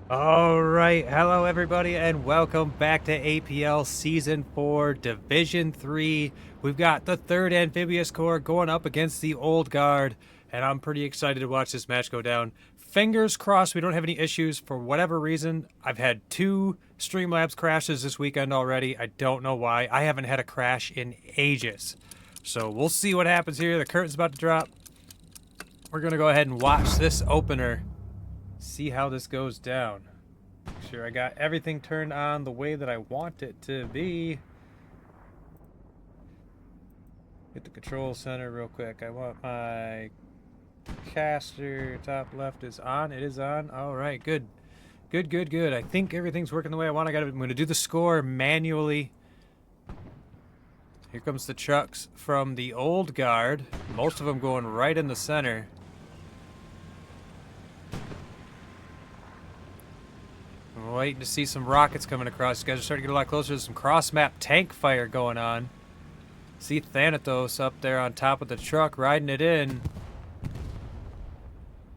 All right, hello everybody, and welcome back to APL Season 4, Division 3. We've got the 3rd Amphibious Corps going up against the Old Guard, and I'm pretty excited to watch this match go down. Fingers crossed we don't have any issues for whatever reason. I've had 2 Streamlabs crashes this weekend already. I don't know why. I haven't had a crash in ages. So we'll see what happens here. The curtain's about to drop. We're going to go ahead and watch this opener. See how this goes down. Make sure I got everything turned on the way that I want it to be. Hit the control center real quick. I want my caster top left is on. It is on. All right, good. Good. I think everything's working the way I want. I'm going to do the score manually. Here comes the trucks from the Old Guard. Most of them going right in the center. I'm waiting to see some rockets coming across. You guys are starting to get a lot closer. There's some cross-map tank fire going on. See Thanatos up there on top of the truck riding it in.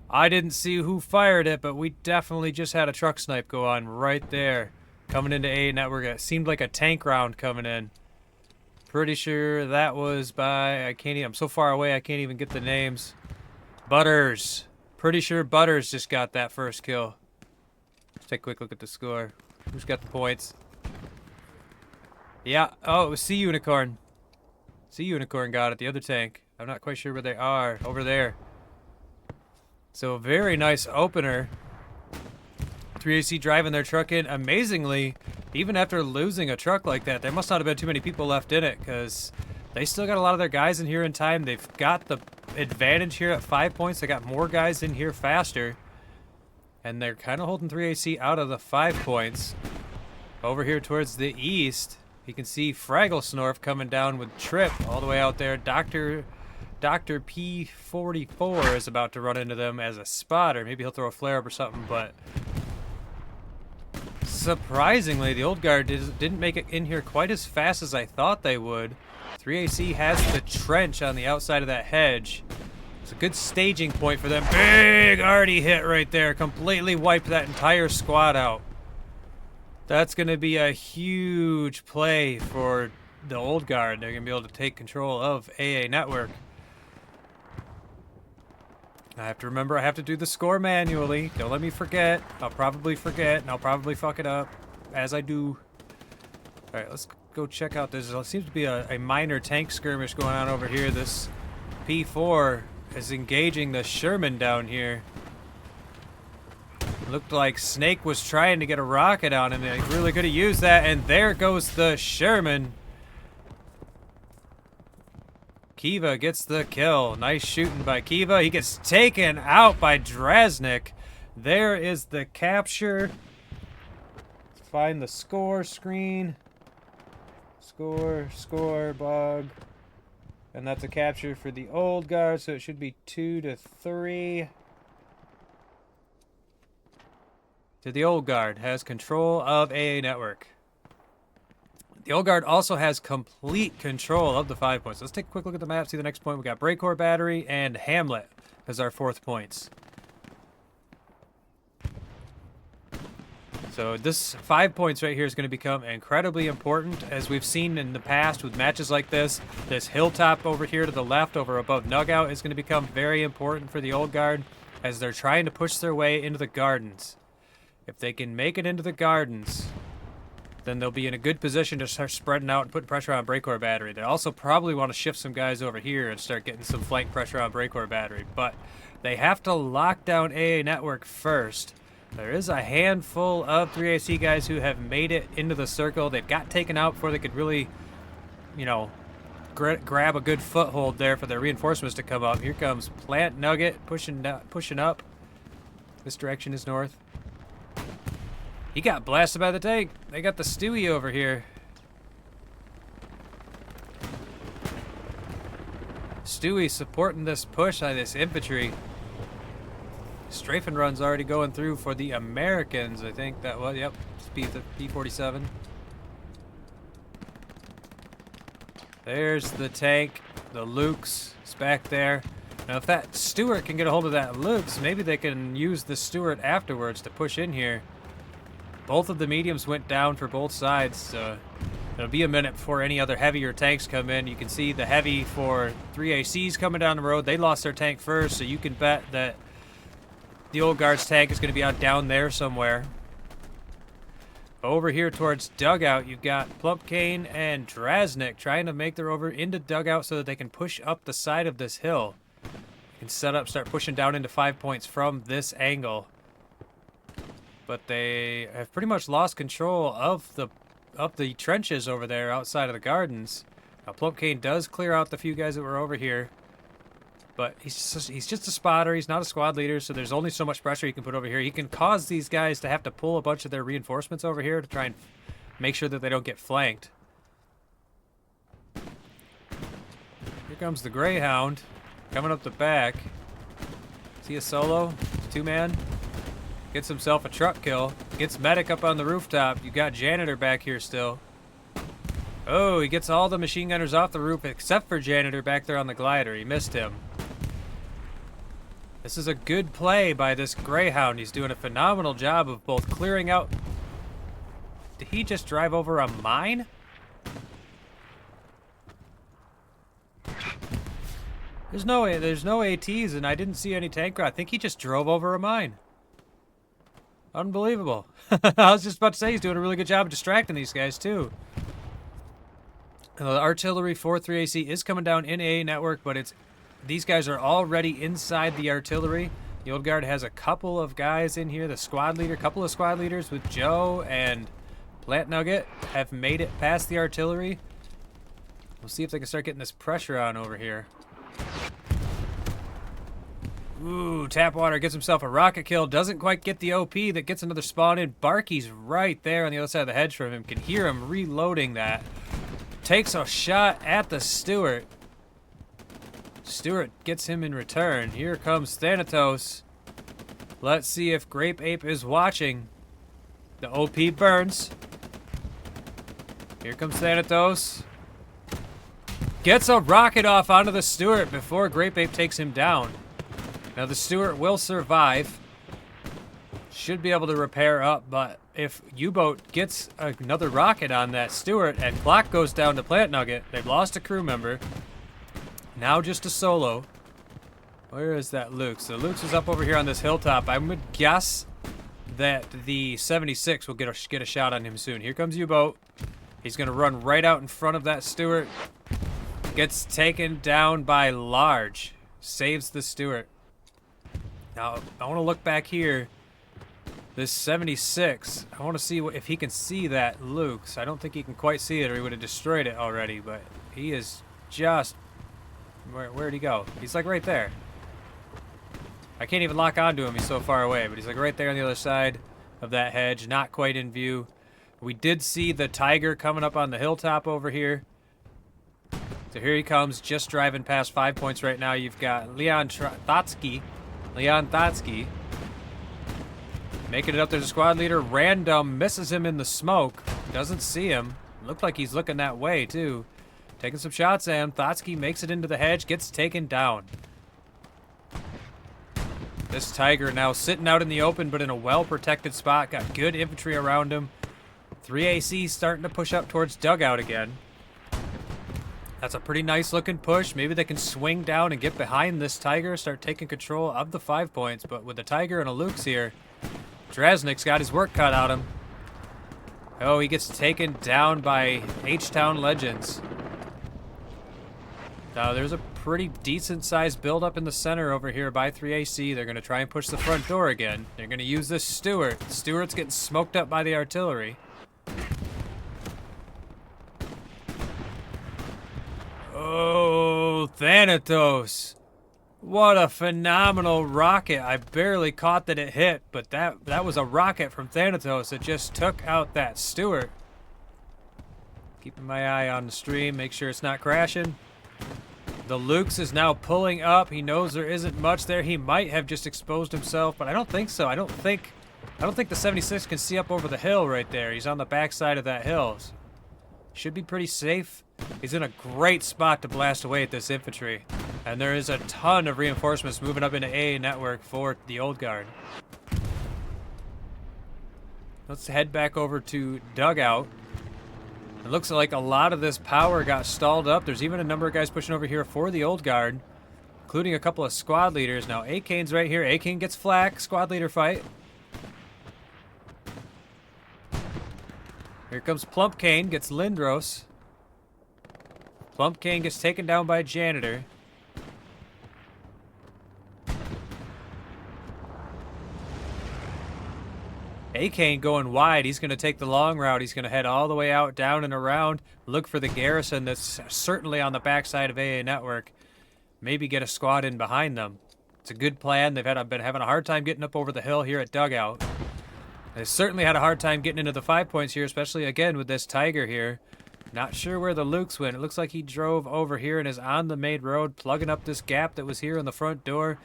I didn't see who fired it, but we definitely just had a truck snipe go on right there. Coming into A network. It seemed like a tank round coming in. Pretty sure that was by... I'm so far away I can't even get the names. Butters. Pretty sure Butters just got that first kill. Let's take a quick look at the score. Who's got the points? Yeah. Oh, it was Sea Unicorn. Sea Unicorn got it. The other tank. I'm not quite sure where they are. Over there. So a very nice opener. 3AC driving their truck in. Amazingly, even after losing a truck like that, there must not have been too many people left in it because they still got a lot of their guys in here in time. They've got the advantage here at 5 points. They got more guys in here faster. And they're kind of holding 3AC out of the 5 points. Over here towards the east, you can see Fraggle Snorf coming down with Trip all the way out there. Dr. P44 is about to run into them as a spotter. Maybe he'll throw a flare up or something, but surprisingly, the Old Guard didn't make it in here quite as fast as I thought they would. 3AC has the trench on the outside of that hedge. It's a good staging point for them. Big arty hit right there. Completely wiped that entire squad out. That's going to be a huge play for the Old Guard. They're going to be able to take control of AA Network. I have to remember I have to do the score manually. Don't let me forget. I'll probably forget, and I'll probably fuck it up as I do. All right, let's go check out this. There seems to be a minor tank skirmish going on over here. This P4 is engaging the Sherman down here. Looked like Snake was trying to get a rocket on him. He really could have used that, and there goes the Sherman. Kiva gets the kill. Nice shooting by Kiva. He gets taken out by Drasnik. There is the capture. Let's find the score screen. Score, bug. And that's a capture for the Old Guard, so it should be 2-3. So the Old Guard has control of AA Network. The Old Guard also has complete control of the 5 points. Let's take a quick look at the map, see the next point. We got Breakcore Battery and Hamlet as our 4th points. So this 5 points right here is going to become incredibly important, as we've seen in the past with matches like this. This hilltop over here to the left, over above Nugout, is going to become very important for the Old Guard as they're trying to push their way into the gardens. If they can make it into the gardens, then they'll be in a good position to start spreading out and putting pressure on Breakcore Battery. They also probably want to shift some guys over here and start getting some flank pressure on Breakcore Battery, but they have to lock down AA Network first. There is a handful of 3AC guys who have made it into the circle. They've got taken out before they could really, you know, grab a good foothold there for their reinforcements to come up. Here comes Plant Nugget pushing up. This direction is north. He got blasted by the tank. They got the Stewie over here. Stewie supporting this push on this infantry. Strafing run's already going through for the Americans, I think that was. Yep, P-47. There's the tank. The Luke's is back there. Now, if that Stewart can get a hold of that Luke's, maybe they can use the Stewart afterwards to push in here. Both of the mediums went down for both sides. It'll be a minute before any other heavier tanks come in. You can see the heavy for 3ACs coming down the road. They lost their tank first, so you can bet that the old guard's tank is going to be out down there somewhere. Over here towards dugout, you've got Plumpkane and Drasnik trying to make their over into dugout so that they can push up the side of this hill. You can set up, start pushing down into 5 points from this angle. But they have pretty much lost control of the trenches over there outside of the gardens. Now Plumpkane does clear out the few guys that were over here. But he's just a spotter. He's not a squad leader, so there's only so much pressure he can put over here. He can cause these guys to have to pull a bunch of their reinforcements over here to try and make sure that they don't get flanked. Here comes the Greyhound coming up the back. Is he a solo? Two-man? Gets himself a truck kill. Gets medic up on the rooftop. You got janitor back here still. Oh, he gets all the machine gunners off the roof except for janitor back there on the glider. He missed him. This is a good play by this Greyhound. He's doing a phenomenal job of both clearing out. Did he just drive over a mine? There's no ATs, and I didn't see any tank. I think he just drove over a mine. Unbelievable. I was just about to say he's doing a really good job of distracting these guys, too. And the artillery 4-3AC is coming down in A network, but these guys are already inside the artillery. The old guard has a couple of guys in here. The squad leader, couple of squad leaders with Joe and Plant Nugget have made it past the artillery. We'll see if they can start getting this pressure on over here. Ooh, Tapwater gets himself a rocket kill. Doesn't quite get the OP that gets another spawn in. Barky's right there on the other side of the hedge from him. Can hear him reloading that. Takes a shot at the Stewart. Stewart gets him in return. Here comes Thanatos. Let's see if Grape Ape is watching. The OP burns. Here comes Thanatos. Gets a rocket off onto the Stewart before Grape Ape takes him down. Now the Stewart will survive. Should be able to repair up, but if U-Boat gets another rocket on that Stewart and clock goes down to Plant Nugget, they've lost a crew member. Now just a solo. Where is that Luke? So Luke's is up over here on this hilltop. I would guess that the 76 will get a shot on him soon. Here comes U-Boat. He's going to run right out in front of that Stewart. Gets taken down by Large. Saves the Stewart. Now, I want to look back here. This 76, I want to see if he can see that Luke's. I don't think he can quite see it or he would have destroyed it already, but he is just... Where'd he go? He's like right there. I can't even lock onto him. He's so far away, but he's like right there on the other side of that hedge, not quite in view. We did see the Tiger coming up on the hilltop over here. So here he comes, just driving past 5 points right now. You've got Leon Thotsky. Making it up. There's a squad leader. Random misses him in the smoke. Doesn't see him. Looked like he's looking that way, too. Taking some shots at him. Thotsky makes it into the hedge. Gets taken down. This Tiger now sitting out in the open, but in a well-protected spot. Got good infantry around him. 3AC starting to push up towards dugout again. That's a pretty nice-looking push. Maybe they can swing down and get behind this Tiger, start taking control of the 5 points. But with the Tiger and a Luke's here, Drasnik's got his work cut out of him. Oh, he gets taken down by H-Town Legends. Now, there's a pretty decent-sized build-up in the center over here by 3AC. They're going to try and push the front door again. They're going to use this Stewart. Stewart's getting smoked up by the artillery. Oh, Thanatos. What a phenomenal rocket. I barely caught that it hit, but that was a rocket from Thanatos that just took out that Stewart. Keeping my eye on the stream, make sure it's not crashing. The Luke's is now pulling up. He knows there isn't much there. He might have just exposed himself, but I don't think so. I don't think the 76 can see up over the hill right there. He's on the backside of that hill. Should be pretty safe. He's in a great spot to blast away at this infantry. And there is a ton of reinforcements moving up into A network for the old guard. Let's head back over to dugout. It looks like a lot of this power got stalled up. There's even a number of guys pushing over here for the old guard, including a couple of squad leaders. Now, A-Kane's right here. A-Kane gets flak. Squad leader fight. Here comes Plump Kane. Gets Lindros. Plump Kane gets taken down by Janitor. A-Kane going wide. He's going to take the long route. He's going to head all the way out, down and around. Look for the garrison that's certainly on the backside of AA Network. Maybe get a squad in behind them. It's a good plan. They've been having a hard time getting up over the hill here at Dugout. They certainly had a hard time getting into the 5 points here, especially again with this Tiger here. Not sure where the Lukes went. It looks like he drove over here and is on the main road, plugging up this gap that was here in the front door.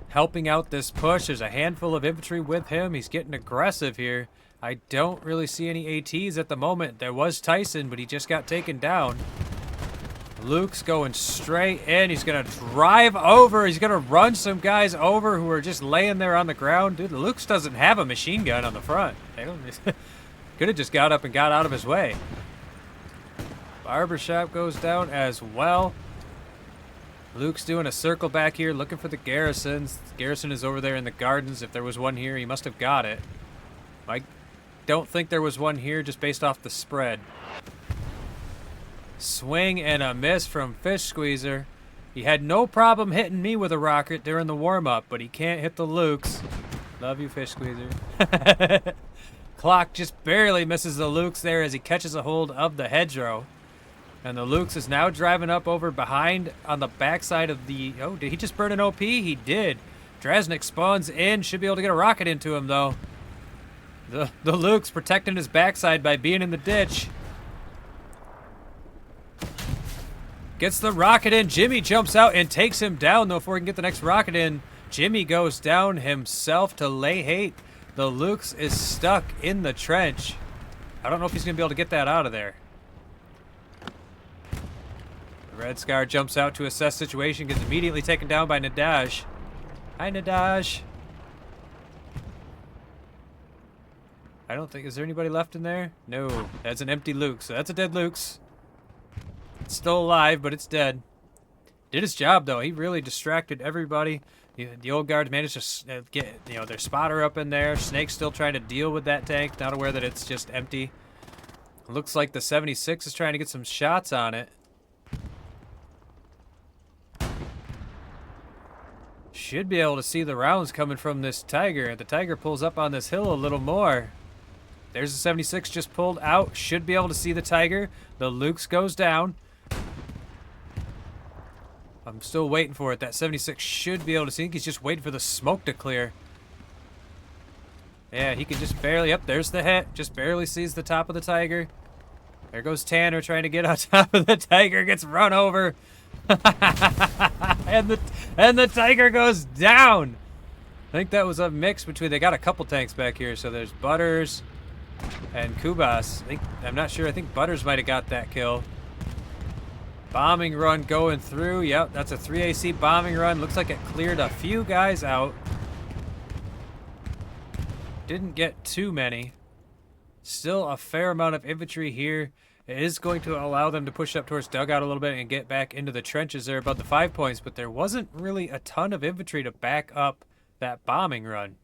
Helping out this push. There's a handful of infantry with him. He's getting aggressive here. I don't really see any ATs at the moment. There was Tyson, but he just got taken down. Luke's going straight in. He's going to drive over. He's going to run some guys over who are just laying there on the ground. Dude, Luke's doesn't have a machine gun on the front. They don't. Could have just got up and got out of his way. Barbershop goes down as well. Luke's doing a circle back here, looking for the garrisons. The garrison is over there in the gardens. If there was one here, he must have got it. I don't think there was one here, just based off the spread. Swing and a miss from Fish Squeezer. He had no problem hitting me with a rocket during the warm-up, but he can't hit the Lukes. Love you, Fish Squeezer. Clock just barely misses the Lukes there as he catches a hold of the hedgerow. And the Lukes is now driving up over behind on the backside of the... Oh, did he just burn an OP? He did. Drasnik spawns in. Should be able to get a rocket into him, though. The Lukes protecting his backside by being in the ditch. Gets the rocket in. Jimmy jumps out and takes him down, though, before he can get the next rocket in. Jimmy goes down himself to lay hate. The Lukes is stuck in the trench. I don't know if he's going to be able to get that out of there. Red Scar jumps out to assess situation, gets immediately taken down by Nadaj. Hi, Nadaj. I don't think... Is there anybody left in there? No. That's an empty Luke, so that's a dead Luke's. It's still alive, but it's dead. Did his job, though. He really distracted everybody. The old guard managed to get, their spotter up in there. Snake's still trying to deal with that tank, not aware that it's just empty. Looks like the 76 is trying to get some shots on it. Should be able to see the rounds coming from this Tiger. The Tiger pulls up on this hill a little more. There's the 76 just pulled out. Should be able to see the Tiger. The Lukes goes down. I'm still waiting for it. That 76 should be able to see. I think he's just waiting for the smoke to clear. Yeah, he can just barely... Up there's the hit. Just barely sees the top of the Tiger. There goes Tanner trying to get on top of the Tiger. Gets run over. and the Tiger goes down. I think that was a mix between... They got a couple tanks back here. So there's Butters and Kubas. I'm not sure. I think Butters might have got that kill. Bombing run going through. Yep, that's a 3AC bombing run. Looks like it cleared a few guys out. Didn't get too many. Still a fair amount of infantry here. It is going to allow them to push up towards dugout a little bit and get back into the trenches there above the 5 points, but there wasn't really a ton of infantry to back up that bombing run.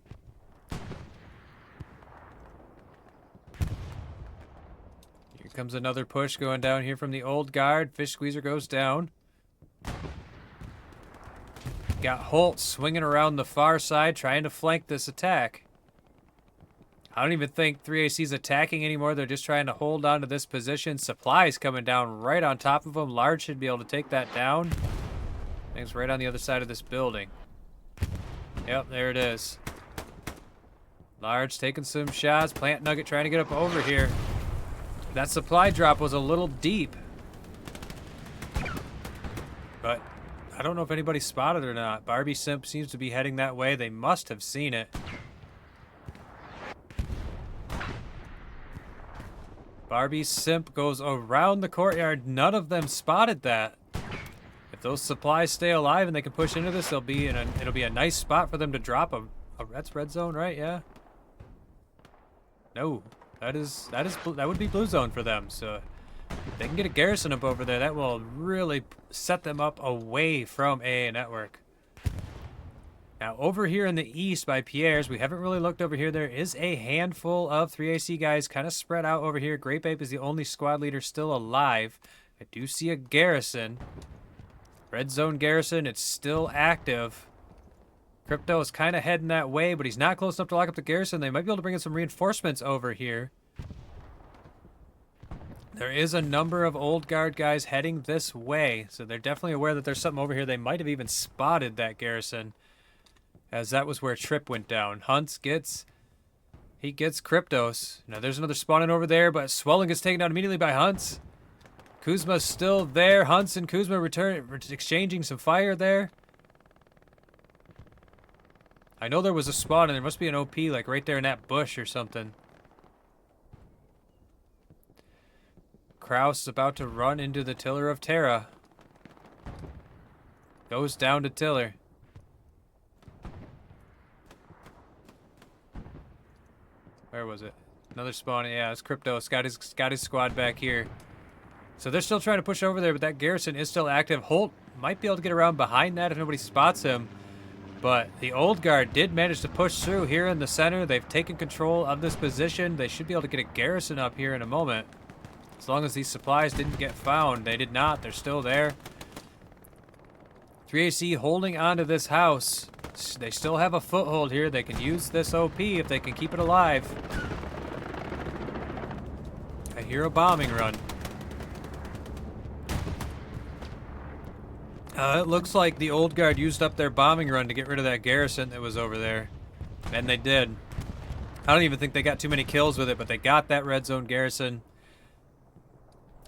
Here comes another push going down here from the old guard. Fish Squeezer goes down. Got Holt swinging around the far side trying to flank this attack. I don't even think 3AC's attacking anymore. They're just trying to hold on to this position. Supplies coming down right on top of them. Large should be able to take that down. I think it's right on the other side of this building. Yep, there it is. Large taking some shots. Plant Nugget trying to get up over here. That supply drop was a little deep. But I don't know if anybody spotted it or not. Barbie Simp seems to be heading that way. They must have seen it. Barbie Simp goes around the courtyard. None of them spotted that. If those supplies stay alive and they can push into this, it'll be a nice spot for them to drop them. Oh, that's red zone, right? Yeah. No, that would be blue zone for them. So if they can get a garrison up over there, that will really set them up away from AA network. Now over here in the east by Pierre's, we haven't really looked over here. There is a handful of 3AC guys kind of spread out over here. Grape Ape is the only squad leader still alive. I do see a garrison. Red zone garrison, it's still active. Crypto is kind of heading that way, but he's not close enough to lock up the garrison. They might be able to bring in some reinforcements over here. There is a number of old guard guys heading this way, so they're definitely aware that there's something over here. They might have even spotted that garrison, as that was where Trip went down. Hunts gets Cryptos. Now there's another spawning over there, but Swelling gets taken down immediately by Hunts. Kuzma's still there. Hunts and Kuzma exchanging some fire there. I know there was a spawn, and there must be an OP like right there in that bush or something. Kraus is about to run into the Tiller of Terra. Goes down to Tiller. Where was it? Another spawn. Yeah, it's Crypto. It's got his squad back here. So they're still trying to push over there, but that garrison is still active. Holt might be able to get around behind that if nobody spots him. But the old guard did manage to push through here in the center. They've taken control of this position. They should be able to get a garrison up here in a moment. As long as these supplies didn't get found. They did not. They're still there. 3AC holding onto this house. They still have a foothold here. They can use this OP if they can keep it alive. I hear a bombing run. It looks like the old guard used up their bombing run to get rid of that garrison that was over there. And they did. I don't even think they got too many kills with it, but they got that red zone garrison.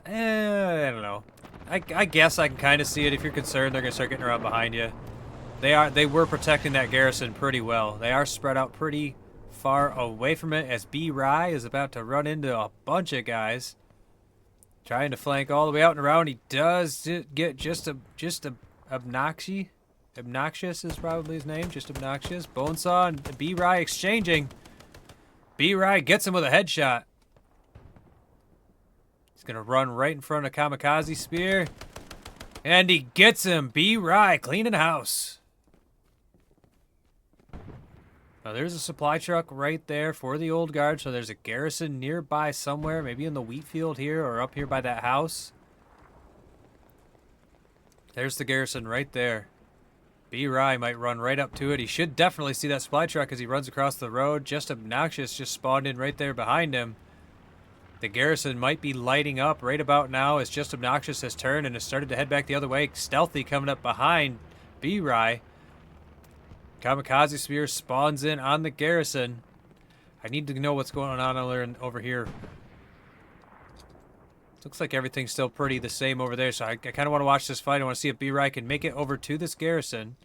I don't know. I guess I can kind of see it. If you're concerned, they're going to start getting around behind you. They were protecting that garrison pretty well. They are spread out pretty far away from it, as B. Rye is about to run into a bunch of guys. Trying to flank all the way out and around. He does get just obnoxious. Obnoxious is probably his name. Just obnoxious. Bonesaw and B. Rye exchanging. B. Rye gets him with a headshot. He's going to run right in front of Kamikaze Spear. And he gets him. B. Rye cleaning house. Now there's a supply truck right there for the old guard, so there's a garrison nearby somewhere, maybe in the wheat field here or up here by that house. There's the garrison right there. B. Rye might run right up to it. He should definitely see that supply truck as he runs across the road. Just Obnoxious just spawned in right there behind him. The garrison might be lighting up right about now as Just Obnoxious has turned and has started to head back the other way. Stealthy coming up behind B. Rye. Kamikaze Spear spawns in on the garrison. I need to know what's going on over here. Looks like everything's still pretty the same over there, so I kind of want to watch this fight. I want to see if B-Rye can make it over to this garrison.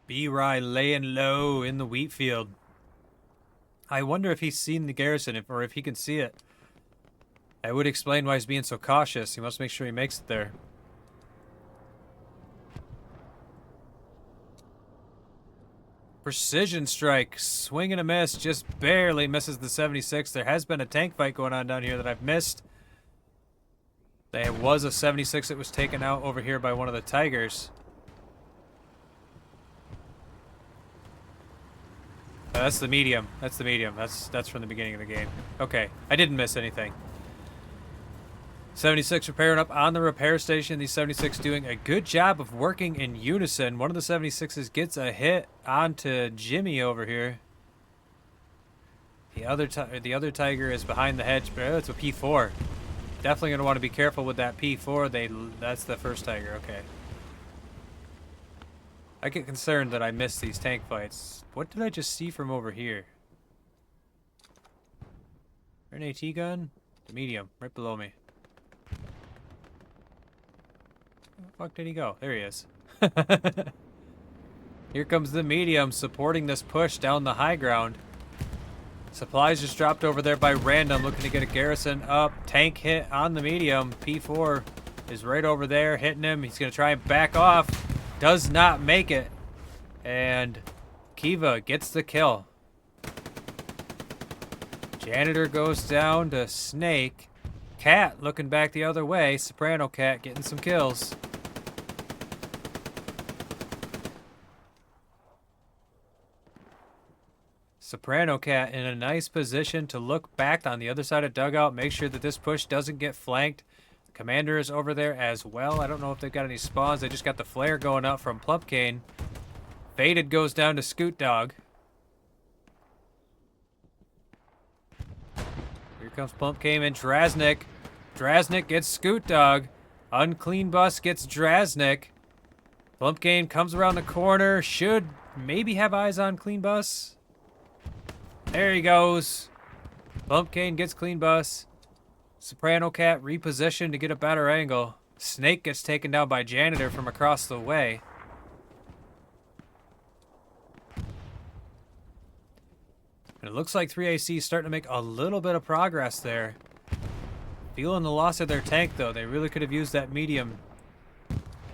B-Rye laying low in the wheat field. I wonder if he's seen the garrison or if he can see it. I would explain why he's being so cautious. He must make sure he makes it there. Precision strike, swing and a miss, just barely misses the 76. There has been a tank fight going on down here that I've missed. There was a 76 that was taken out over here by one of the Tigers. That's the medium. That's the medium. That's from the beginning of the game. Okay, I didn't miss anything. 76 repairing up on the repair station. These 76 doing a good job of working in unison. One of the 76s gets a hit onto Jimmy over here. The other Tiger is behind the hedge, but it's a P4. Definitely going to want to be careful with that P4. That's the first Tiger. Okay. I get concerned that I missed these tank fights. What did I just see from over here? An AT gun? The medium, right below me. Where the fuck did he go? There he is. Here comes the medium supporting this push down the high ground. Supplies just dropped over there by random, looking to get a garrison up. Tank hit on the medium. P4 is right over there hitting him. He's going to try and back off. does not make it. And Kiva gets the kill. Janitor goes down to Snake. Cat looking back the other way. Soprano Cat getting some kills. Soprano Cat in a nice position to look back on the other side of dugout, make sure that this push doesn't get flanked. Commander is over there as well. I don't know if they've got any spawns. They just got the flare going up from Plumpkane. Faded goes down to Scoot Dog. Here comes Plumpkane and Drasnik. Drasnik gets Scoot Dog. Unclean Bus gets Drasnik. Plumpkane comes around the corner. Should maybe have eyes on Clean Bus. There he goes. Plumpkane gets Clean Bus. Soprano Cat repositioned to get a better angle. Snake gets taken down by Janitor from across the way. And it looks like 3AC is starting to make a little bit of progress there. Feeling the loss of their tank, though. They really could have used that medium.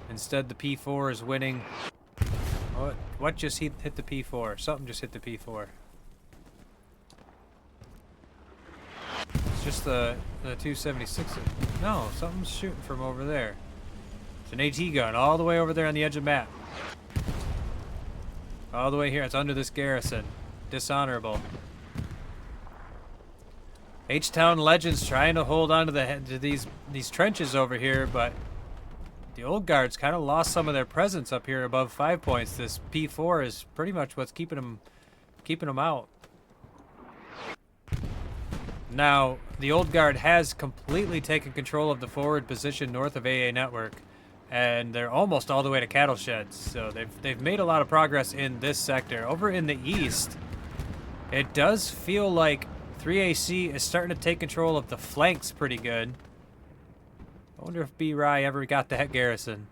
Instead, the P4 is winning. What just hit the P4? Something just hit the P4. It's just the 276. No, something's shooting from over there. It's an AT gun all the way over there on the edge of the map. All the way here. It's under this garrison. Dishonorable. H-Town Legends trying to hold on to these trenches over here, but the old guards kind of lost some of their presence up here above 5 points. This P4 is pretty much what's keeping them out. Now, the old guard has completely taken control of the forward position north of AA Network, and they're almost all the way to cattle sheds. So they've made a lot of progress in this sector. Over in the east, it does feel like 3AC is starting to take control of the flanks pretty good. I wonder if B-Rye ever got that garrison.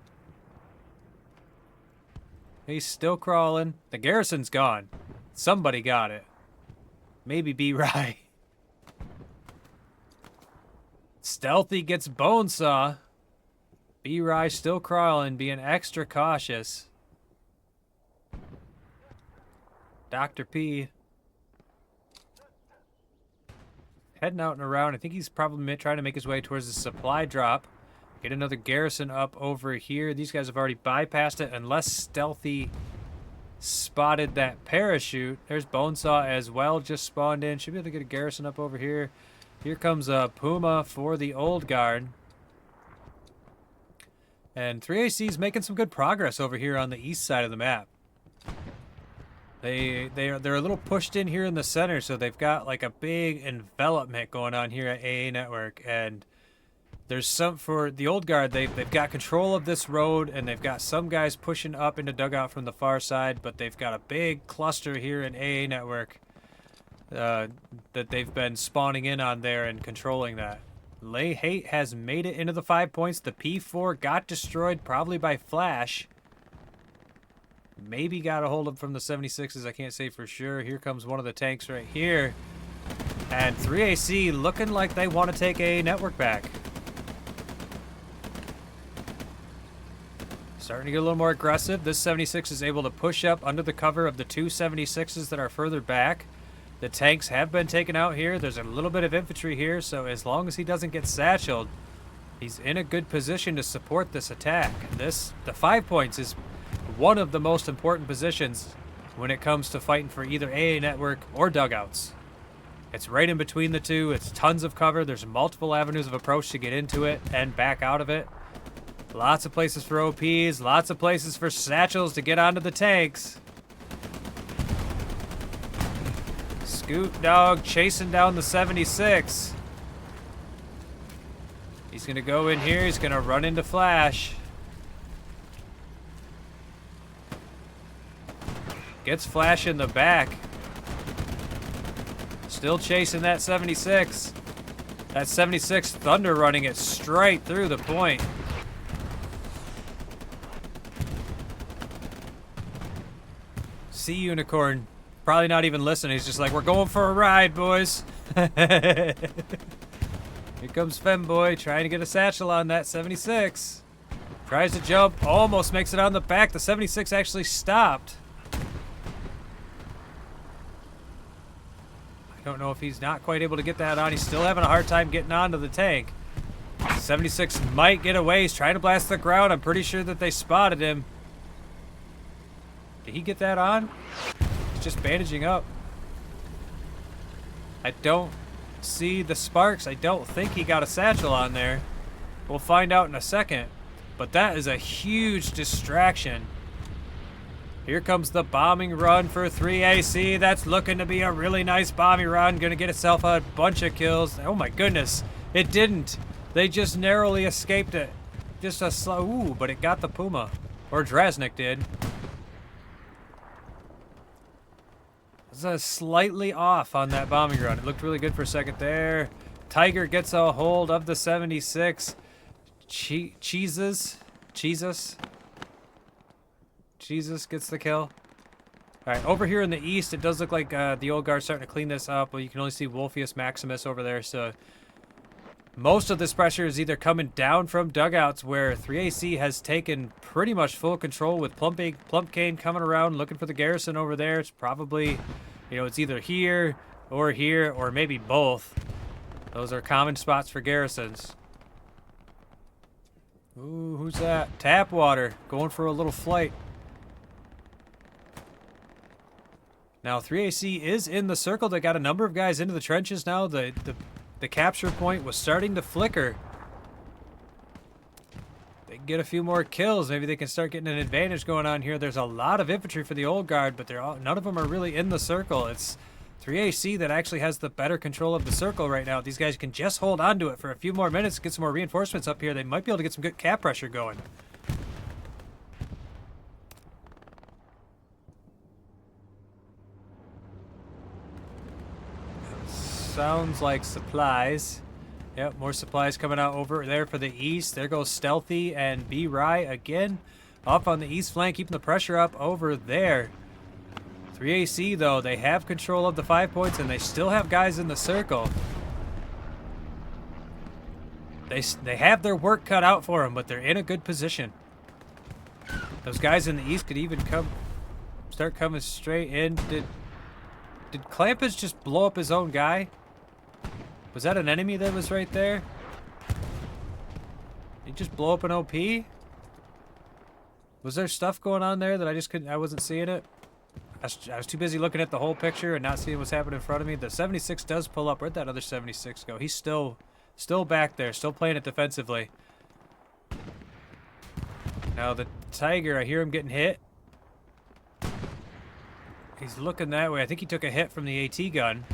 He's still crawling. The garrison's gone. Somebody got it. Maybe B-Rye. Stealthy gets Bonesaw. B-Rye still crawling, being extra cautious. Dr. P. Heading out and around. I think he's probably trying to make his way towards the supply drop. Get another garrison up over here. These guys have already bypassed it unless Stealthy spotted that parachute. There's Bonesaw as well, just spawned in. Should be able to get a garrison up over here. Here comes Puma for the old guard. And 3AC is making some good progress over here on the east side of the map. They're a little pushed in here in the center, so they've got like a big envelopment going on here at AA Network. And there's some for the old guard. They've got control of this road, and they've got some guys pushing up into dugout from the far side. But they've got a big cluster here in AA Network that they've been spawning in on there and controlling that. Lay Hate has made it into the 5 points. The P4 got destroyed probably by Flash. Maybe got a hold of from the 76s. I can't say for sure. Here comes one of the tanks right here. And 3AC looking like they want to take a network back. Starting to get a little more aggressive. This 76 is able to push up under the cover of the two 76s that are further back. The tanks have been taken out here. There's a little bit of infantry here, so as long as he doesn't get satcheled, he's in a good position to support this attack. The 5 points is one of the most important positions when it comes to fighting for either AA Network or dugouts. It's right in between the two. It's tons of cover. There's multiple avenues of approach to get into it and back out of it. Lots of places for OPs, lots of places for satchels to get onto the tanks. Scoot Dog chasing down the 76. He's going to go in here. He's going to run into Flash. Gets Flash in the back. Still chasing that 76. That 76 Thunder running it straight through the point. Sea Unicorn. Probably not even listening. He's just like, we're going for a ride, boys. Here comes Femboy trying to get a satchel on that 76. Tries to jump, almost makes it on the back. The 76 actually stopped. I don't know if he's not quite able to get that on. He's still having a hard time getting onto the tank. 76 might get away. He's trying to blast the ground. I'm pretty sure that they spotted him. Did he get that on? He's just bandaging up. I don't see the sparks. I don't think he got a satchel on there. We'll find out in a second. But that is a huge distraction. Here comes the bombing run for 3AC. That's looking to be a really nice bombing run. Gonna get itself a bunch of kills. Oh my goodness. It didn't. They just narrowly escaped it. Just a slow. Ooh, but it got the Puma. Or Drasnik did. Was slightly off on that bombing run. It looked really good for a second there. Tiger gets a hold of the 76. Jesus gets the kill. All right, over here in the east, it does look like the old guard's starting to clean this up, but you can only see Wolfius Maximus over there. So most of this pressure is either coming down from dugouts where 3AC has taken pretty much full control with Plumpcane coming around looking for the garrison over there. It's probably, you know, it's either here, or maybe both. Those are common spots for garrisons. Ooh, who's that? Tapwater going for a little flight. Now 3AC is in the circle. They got a number of guys into the trenches now. The capture point was starting to flicker. They can get a few more kills. Maybe they can start getting an advantage going on here. There's a lot of infantry for the old guard, but none of them are really in the circle. It's 3AC that actually has the better control of the circle right now. These guys can just hold on to it for a few more minutes, get some more reinforcements up here. They might be able to get some good cap pressure going. Sounds like supplies. Yep, more supplies coming out over there for the east. There goes Stealthy and B-Rye again. Up on the east flank, keeping the pressure up over there. 3AC, though, they have control of the 5 points, and they still have guys in the circle. They have their work cut out for them, but they're in a good position. Those guys in the east could even start coming straight in. Did Clampus just blow up his own guy? Was that an enemy that was right there? Did he just blow up an OP? Was there stuff going on there that I wasn't seeing it? I was too busy looking at the whole picture and not seeing what's happening in front of me. The 76 does pull up. Where'd that other 76 go? He's still back there, still playing it defensively. Now the Tiger, I hear him getting hit. He's looking that way. I think he took a hit from the AT gun.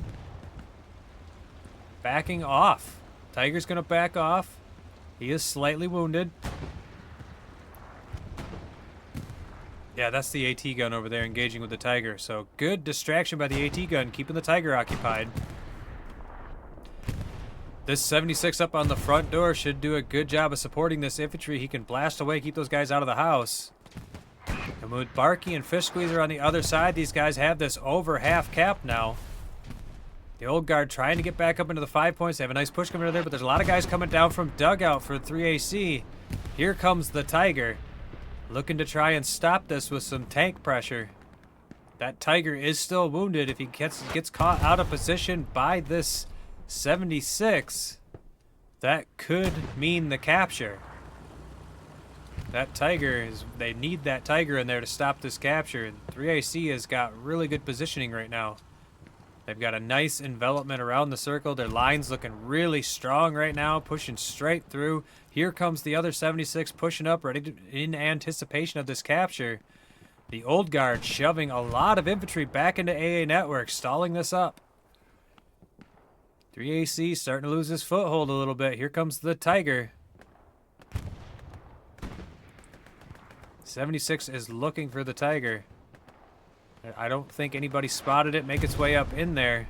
Backing off. Tiger's gonna back off. He is slightly wounded. Yeah, that's the AT gun over there engaging with the Tiger. So good distraction by the AT gun, keeping the Tiger occupied. This 76 up on the front door should do a good job of supporting this infantry. He can blast away, keep those guys out of the house. And with Barky and Fish Squeezer on the other side, these guys have this over half cap now. The old guard trying to get back up into the 5 points. They have a nice push coming in there, but there's a lot of guys coming down from dugout for 3AC. Here comes the Tiger, looking to try and stop this with some tank pressure. That Tiger is still wounded. If he gets caught out of position by this 76, that could mean the capture. That Tiger they need that Tiger in there to stop this capture. And 3AC has got really good positioning right now. They've got a nice envelopment around the circle. Their line's looking really strong right now, pushing straight through. Here comes the other 76 pushing up, in anticipation of this capture. The old guard shoving a lot of infantry back into AA network, stalling this up. 3AC starting to lose his foothold a little bit. Here comes the Tiger. 76 is looking for the Tiger. I don't think anybody spotted it make its way up in there.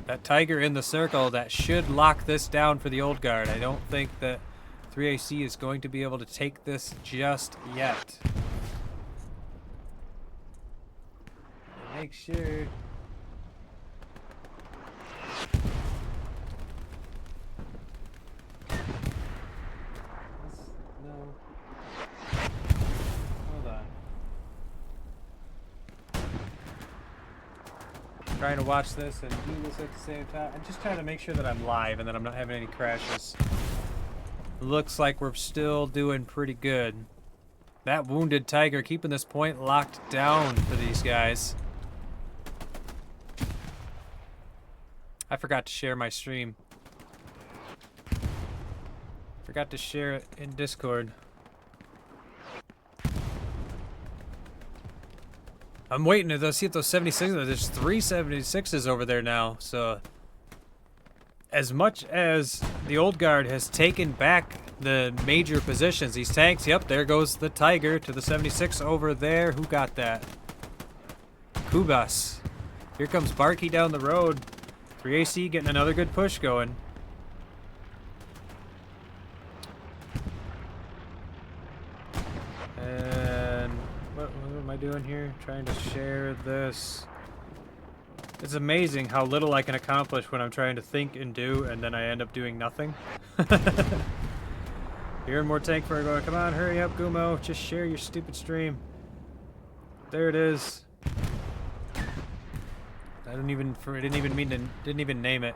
That Tiger in the circle, that should lock this down for the old guard. I don't think that 3AC is going to be able to take this just yet. Make sure. trying to watch this and do this at the same time. I'm just trying to make sure that I'm live and that I'm not having any crashes. Looks like we're still doing pretty good. That wounded tiger keeping this point locked down for these guys. I forgot to share my stream. Forgot to share it in Discord. I'm waiting to see if those 76s, there's 3 76s over there now, so as much as the old guard has taken back the major positions, these tanks, yep, there goes the tiger to the 76 over there. Who got that? Kubas. Here comes Barky down the road. 3AC getting another good push going. And what am I doing here? Trying to share this. It's amazing how little I can accomplish when I'm trying to think and do, and then I end up doing nothing. Hearing more tank fire going. Come on, hurry up, Gumo. Just share your stupid stream. There it is. I didn't even name it.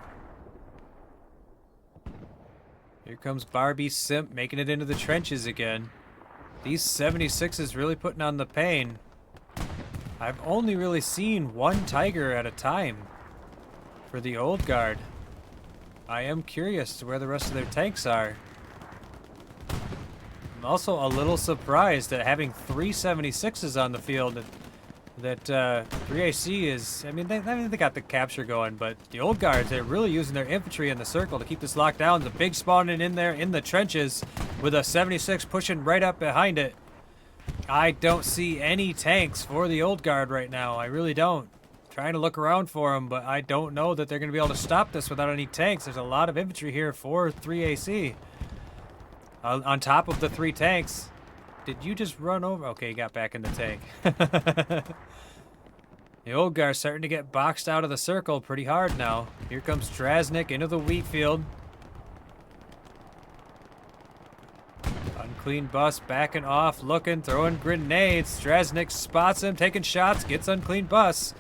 Here comes Barbie Simp making it into the trenches again. These 76s really putting on the pain. I've only really seen one tiger at a time for the old guard. I am curious to where the rest of their tanks are. I'm also a little surprised at having 3 76s on the field. That 3AC is, I mean, they got the capture going, but the old guards, they're really using their infantry in the circle to keep this locked down. The big spawning in there in the trenches with a 76 pushing right up behind it. I don't see any tanks for the old guard right now. I really don't. Trying to look around for them, but I don't know that they're going to be able to stop this without any tanks. There's a lot of infantry here for 3AC. On top of the 3 tanks. Did you just run over? Okay, he got back in the tank. The old guy's starting to get boxed out of the circle pretty hard now. Here comes Drasnik into the wheat field. Unclean bus backing off, looking, throwing grenades. Drasnik spots him, taking shots, gets unclean bus.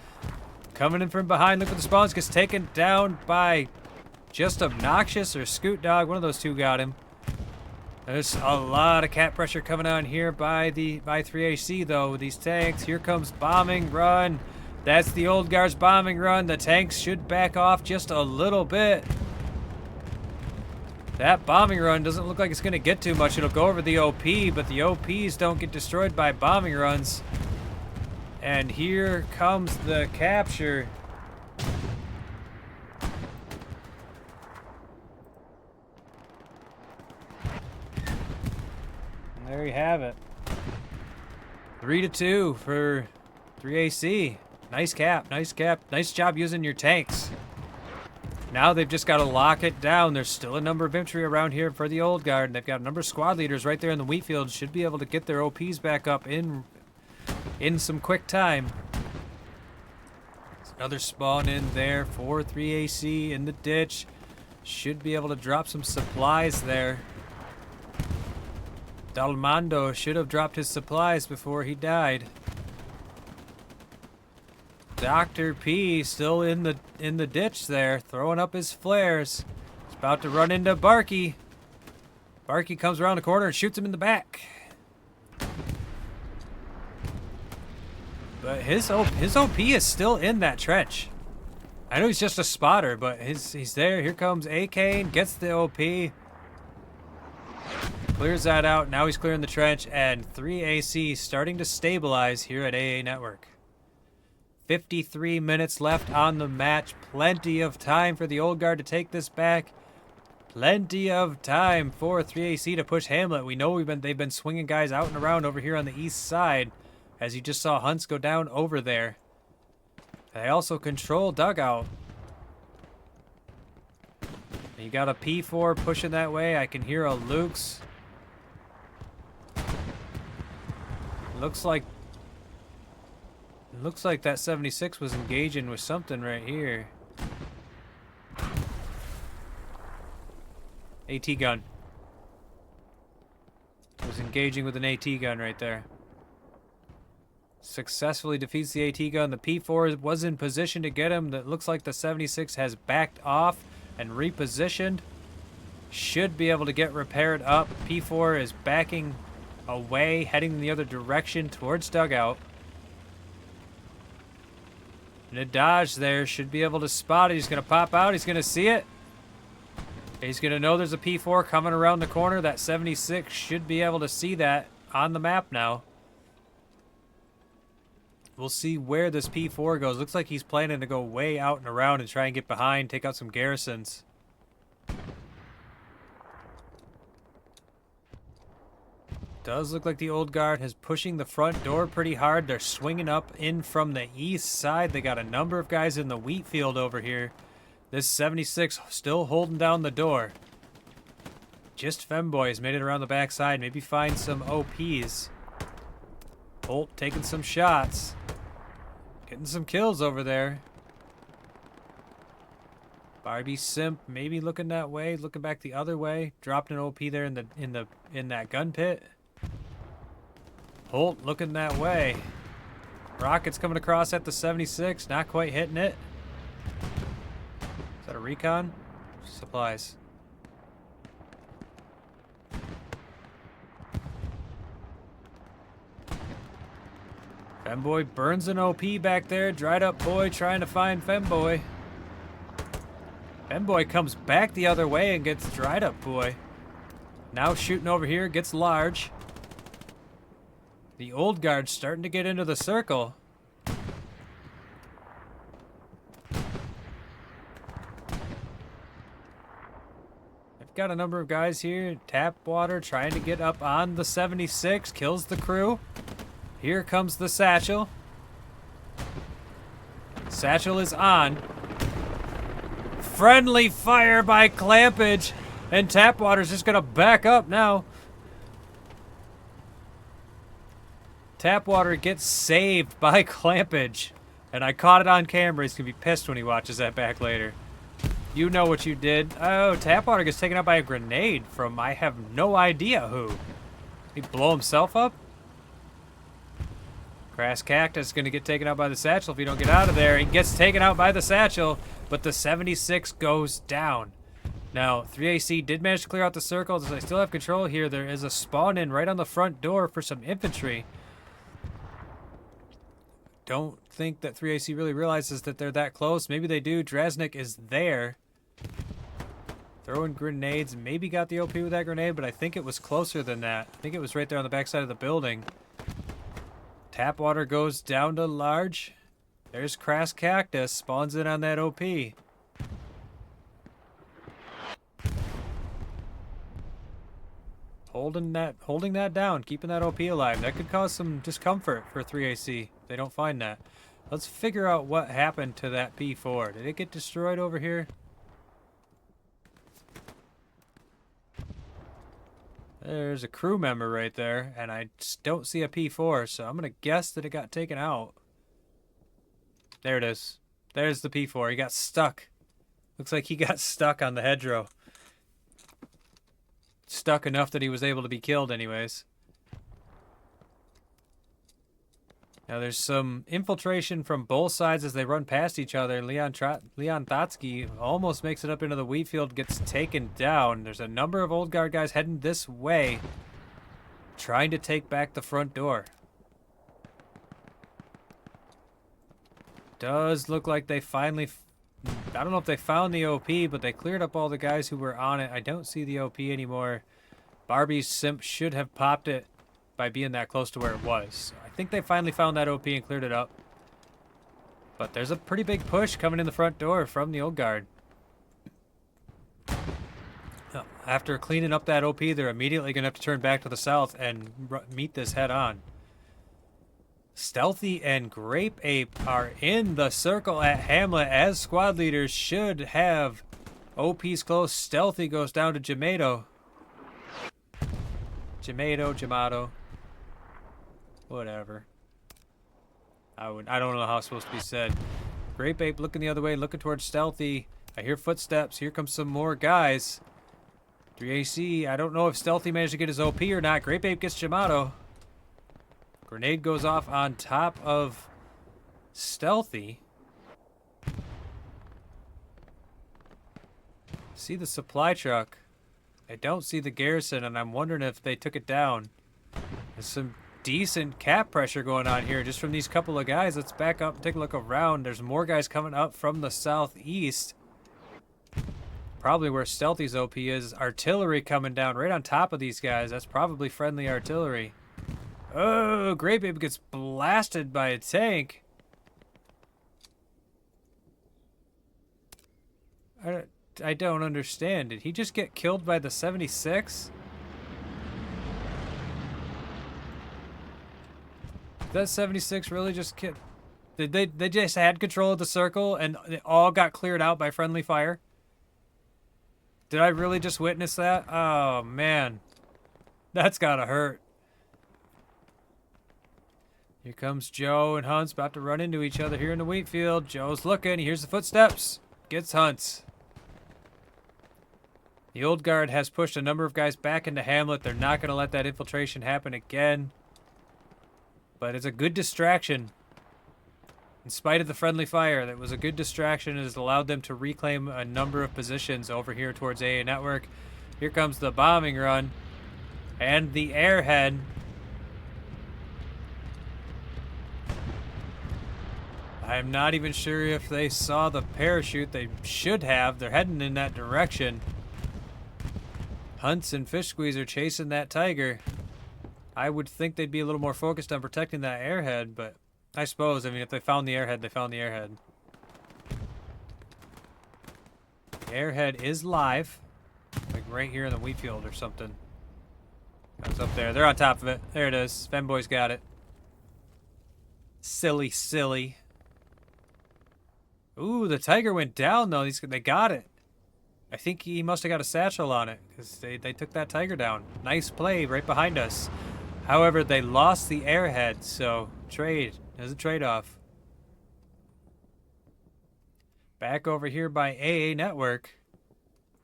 Coming in from behind, look for the spawns, gets taken down by just Obnoxious or Scoot Dog. One of those two got him. There's a lot of cap pressure coming on here by 3AC though with these tanks. Here comes bombing run. That's the old guard's bombing run. The tanks should back off just a little bit. That bombing run doesn't look like it's going to get too much. It'll go over the OP, but the OPs don't get destroyed by bombing runs. And here comes the capture. There you have it. 3-2 for 3AC. Nice cap, nice cap. Nice job using your tanks. Now they've just got to lock it down. There's still a number of infantry around here for the old guard. They've got a number of squad leaders right there in the wheat field. Should be able to get their OPs back up in some quick time. There's another spawn in there for 3AC in the ditch. Should be able to drop some supplies there. Dalmando should have dropped his supplies before he died. Dr. P still in the ditch there, throwing up his flares. He's about to run into Barky. Barky comes around the corner and shoots him in the back. But his OP is still in that trench. I know he's just a spotter, but he's there. Here comes AK and gets the OP. Clears that out. Now he's clearing the trench, and 3AC starting to stabilize here at AA Network. 53 minutes left on the match. Plenty of time for the old guard to take this back. Plenty of time for 3AC to push Hamlet. We know they've been swinging guys out and around over here on the east side, as you just saw Hunts go down over there. They also control dugout. You got a P4 pushing that way. I can hear a Luke's. Looks like that 76 was engaging with something right here. AT gun. Was engaging with an AT gun right there. Successfully defeats the AT gun. The P4 was in position to get him. That looks like the 76 has backed off and repositioned. Should be able to get repaired up. P4 is backing away, heading in the other direction towards dugout. And a dodge there. Should be able to spot it. He's going to pop out. He's going to see it. He's going to know there's a P4 coming around the corner. That 76 should be able to see that on the map now. We'll see where this P4 goes. Looks like he's planning to go way out and around and try and get behind, take out some garrisons. Does look like the old guard is pushing the front door pretty hard. They're swinging up in from the east side. They got a number of guys in the wheat field over here. This 76 still holding down the door. Just Femboys made it around the backside. Maybe find some OPs. Holt taking some shots. Getting some kills over there. Barbie Simp maybe looking that way, looking back the other way. Dropped an OP there in that gun pit. Holt looking that way. Rockets coming across at the 76, not quite hitting it. Is that a recon? Supplies. Femboy burns an OP back there. Dried up boy trying to find Femboy. Femboy comes back the other way and gets dried up boy. Now shooting over here, gets large. The old guard's starting to get into the circle. I've got a number of guys here. Tapwater trying to get up on the 76. Kills the crew. Here comes the Satchel. Satchel is on. Friendly fire by Clampage. And Tapwater's just going to back up now. Tapwater gets saved by Clampage. And I caught it on camera. He's going to be pissed when he watches that back later. You know what you did. Oh, Tapwater gets taken out by a grenade from I have no idea who. He blow himself up? Crass Cactus is going to get taken out by the Satchel if you don't get out of there. He gets taken out by the Satchel, but the 76 goes down. Now, 3AC did manage to clear out the circle. As I still have control here, there is a spawn-in right on the front door for some infantry. Don't think that 3AC really realizes that they're that close. Maybe they do. Drasnik is there. Throwing grenades. Maybe got the OP with that grenade, but I think it was closer than that. I think it was right there on the backside of the building. Tapwater goes down to large. There's Crass Cactus. Spawns in on that OP. Holding that down, keeping that OP alive. That could cause some discomfort for 3AC if they don't find that. Let's figure out what happened to that P4. Did it get destroyed over here? There's a crew member right there, and I just don't see a P4, so I'm going to guess that it got taken out. There it is. There's the P4. He got stuck. Looks like he got stuck on the hedgerow. Stuck enough that he was able to be killed anyways. Now there's some infiltration from both sides as they run past each other. Leon Thotsky almost makes it up into the wheat field, gets taken down. There's a number of old guard guys heading this way, trying to take back the front door. Does look like they finally... I don't know if they found the OP, but they cleared up all the guys who were on it. I don't see the OP anymore. Barbie's Simp should have popped it by being that close to where it was. So I think they finally found that OP and cleared it up. But there's a pretty big push coming in the front door from the old guard. After cleaning up that OP, they're immediately going to have to turn back to the south and meet this head on. Stealthy and Grape Ape are in the circle at Hamlet as squad leaders should have OPs close. Stealthy goes down to Jamato. Jamato. Whatever. I don't know how it's supposed to be said. Grape Ape looking the other way, looking towards Stealthy. I hear footsteps. Here comes some more guys. 3AC. I don't know if Stealthy managed to get his OP or not. Grape Ape gets Jamato. Grenade goes off on top of Stealthy. See the supply truck. I don't see the garrison, and I'm wondering if they took it down. There's some decent cap pressure going on here just from these couple of guys. Let's back up and take a look around. There's more guys coming up from the southeast. Probably where Stealthy's OP is. Artillery coming down right on top of these guys. That's probably friendly artillery. Oh, Great Baby gets blasted by a tank. I don't understand. Did he just get killed by the 76? Did that 76 really just get... Did they just had control of the circle and it all got cleared out by friendly fire? Did I really just witness that? Oh, man. That's gotta hurt. Here comes Joe and Hunt's about to run into each other here in the wheat field. Joe's looking. He hears the footsteps. Gets Hunt's. The old guard has pushed a number of guys back into Hamlet. They're not going to let that infiltration happen again. But it's a good distraction. In spite of the friendly fire, that was a good distraction. It has allowed them to reclaim a number of positions over here towards AA Network. Here comes the bombing run. And the airhead. I'm not even sure if they saw the parachute. They should have. They're heading in that direction. Hunts and Fish Squeeze are chasing that tiger. I would think they'd be a little more focused on protecting that airhead, but I suppose, I mean, if they found the airhead, they found the airhead. The airhead is live. Like right here in the wheat field or something. It's up there. They're on top of it. There it is. Femboy's got it. Silly, silly. Ooh, the tiger went down, though. They got it. I think he must have got a satchel on it because they took that tiger down. Nice play right behind us. However, they lost the airhead, so trade. There's a trade-off. Back over here by AA Network.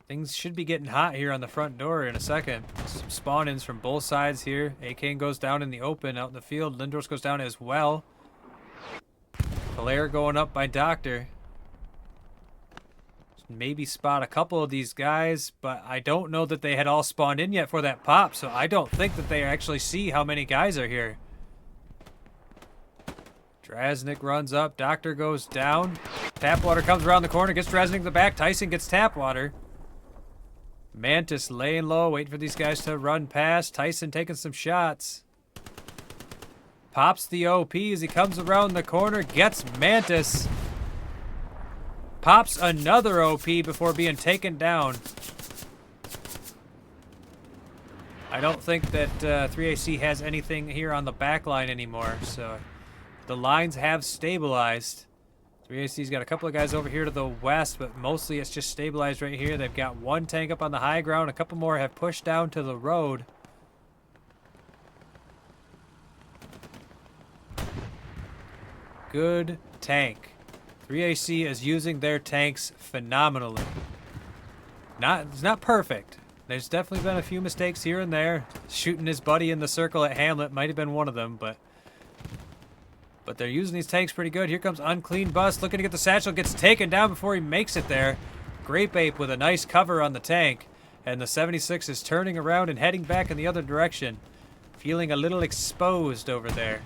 Things should be getting hot here on the front door in a second. Some spawn-ins from both sides here. AK goes down in the open out in the field. Lindros goes down as well. Hilaire going up by Doctor. Maybe spot a couple of these guys, but I don't know that they had all spawned in yet for that pop, so I don't think that they actually see how many guys are here. Drasnik runs up. Doctor goes down. Tapwater comes around the corner, gets Drasnik in the back. Tyson gets Tapwater. Mantis laying low, waiting for these guys to run past. Tyson taking some shots. Pops the OP as he comes around the corner, gets Mantis. Pops another OP before being taken down. I don't think that 3AC has anything here on the back line anymore, so the lines have stabilized. 3AC's got a couple of guys over here to the west, but mostly it's just stabilized right here. They've got one tank up on the high ground. A couple more have pushed down to the road. Good tank. 3AC is using their tanks phenomenally. It's not perfect. There's definitely been a few mistakes here and there. Shooting his buddy in the circle at Hamlet might have been one of them, but they're using these tanks pretty good. Here comes Unclean Bus, looking to get the satchel, gets taken down before he makes it there. Grape Ape with a nice cover on the tank, and the 76 is turning around and heading back in the other direction, feeling a little exposed over there.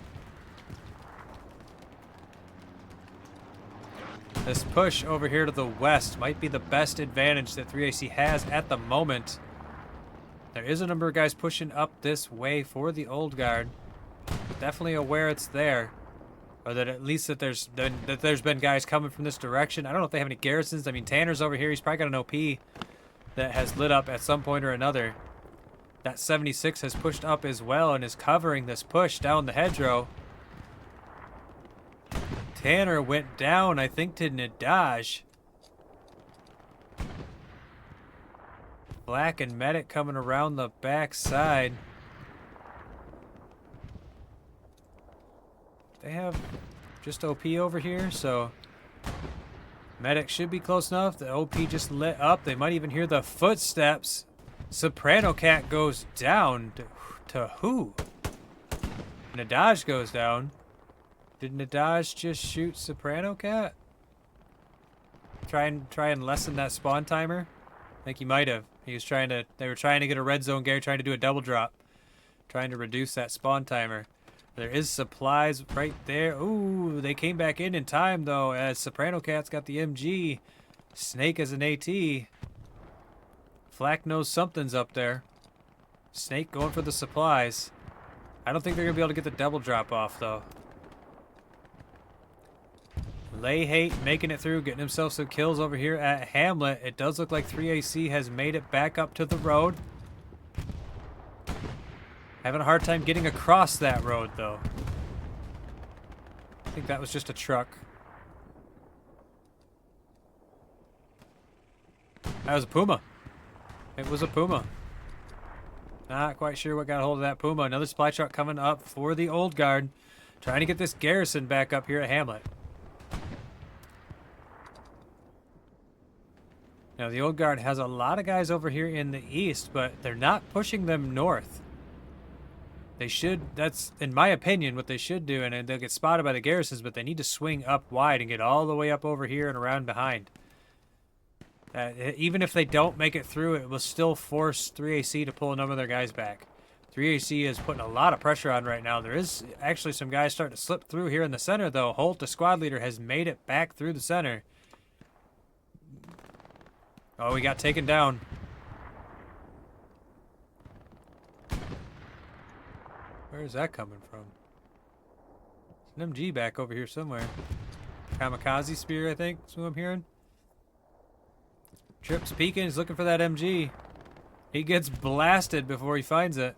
This push over here to the west might be the best advantage that 3AC has at the moment. There is a number of guys pushing up this way for the old guard. Definitely aware it's there. Or that at least that there's been guys coming from this direction. I don't know if they have any garrisons. I mean, Tanner's over here. He's probably got an OP that has lit up at some point or another. That 76 has pushed up as well and is covering this push down the hedgerow. Tanner went down, I think, to Nadaj. Black and Medic coming around the back side. They have just OP over here, so Medic should be close enough. The OP just lit up. They might even hear the footsteps. Soprano Cat goes down to who? Nadaj goes down. Did Nadaj just shoot Soprano Cat? Try and lessen that spawn timer? I think he might have. He was trying to, they were trying to get a red zone Gary, trying to do a double drop. Trying to reduce that spawn timer. There is supplies right there. Ooh, they came back in time though, as Soprano Cat's got the MG. Snake as an AT. Flack knows something's up there. Snake going for the supplies. I don't think they're going to be able to get the double drop off though. Lay Hate making it through, getting himself some kills over here at Hamlet. It does look like 3AC has made it back up to the road. Having a hard time getting across that road, though. I think that was just a truck. That was a Puma. It was a Puma. Not quite sure what got hold of that Puma. Another supply truck coming up for the old guard. Trying to get this garrison back up here at Hamlet. Now, the old guard has a lot of guys over here in the east, but they're not pushing them north. They should, that's, in my opinion, what they should do, and they'll get spotted by the garrisons, but they need to swing up wide and get all the way up over here and around behind. Even if they don't make it through, it will still force 3AC to pull a number of their guys back. 3AC is putting a lot of pressure on right now. There is actually some guys starting to slip through here in the center, though. Holt, the squad leader, has made it back through the center. Oh, we got taken down. Where is that coming from? There's an MG back over here somewhere. Kamikaze spear, I think, is what I'm hearing. Trips peeking, he's looking for that MG. He gets blasted before he finds it.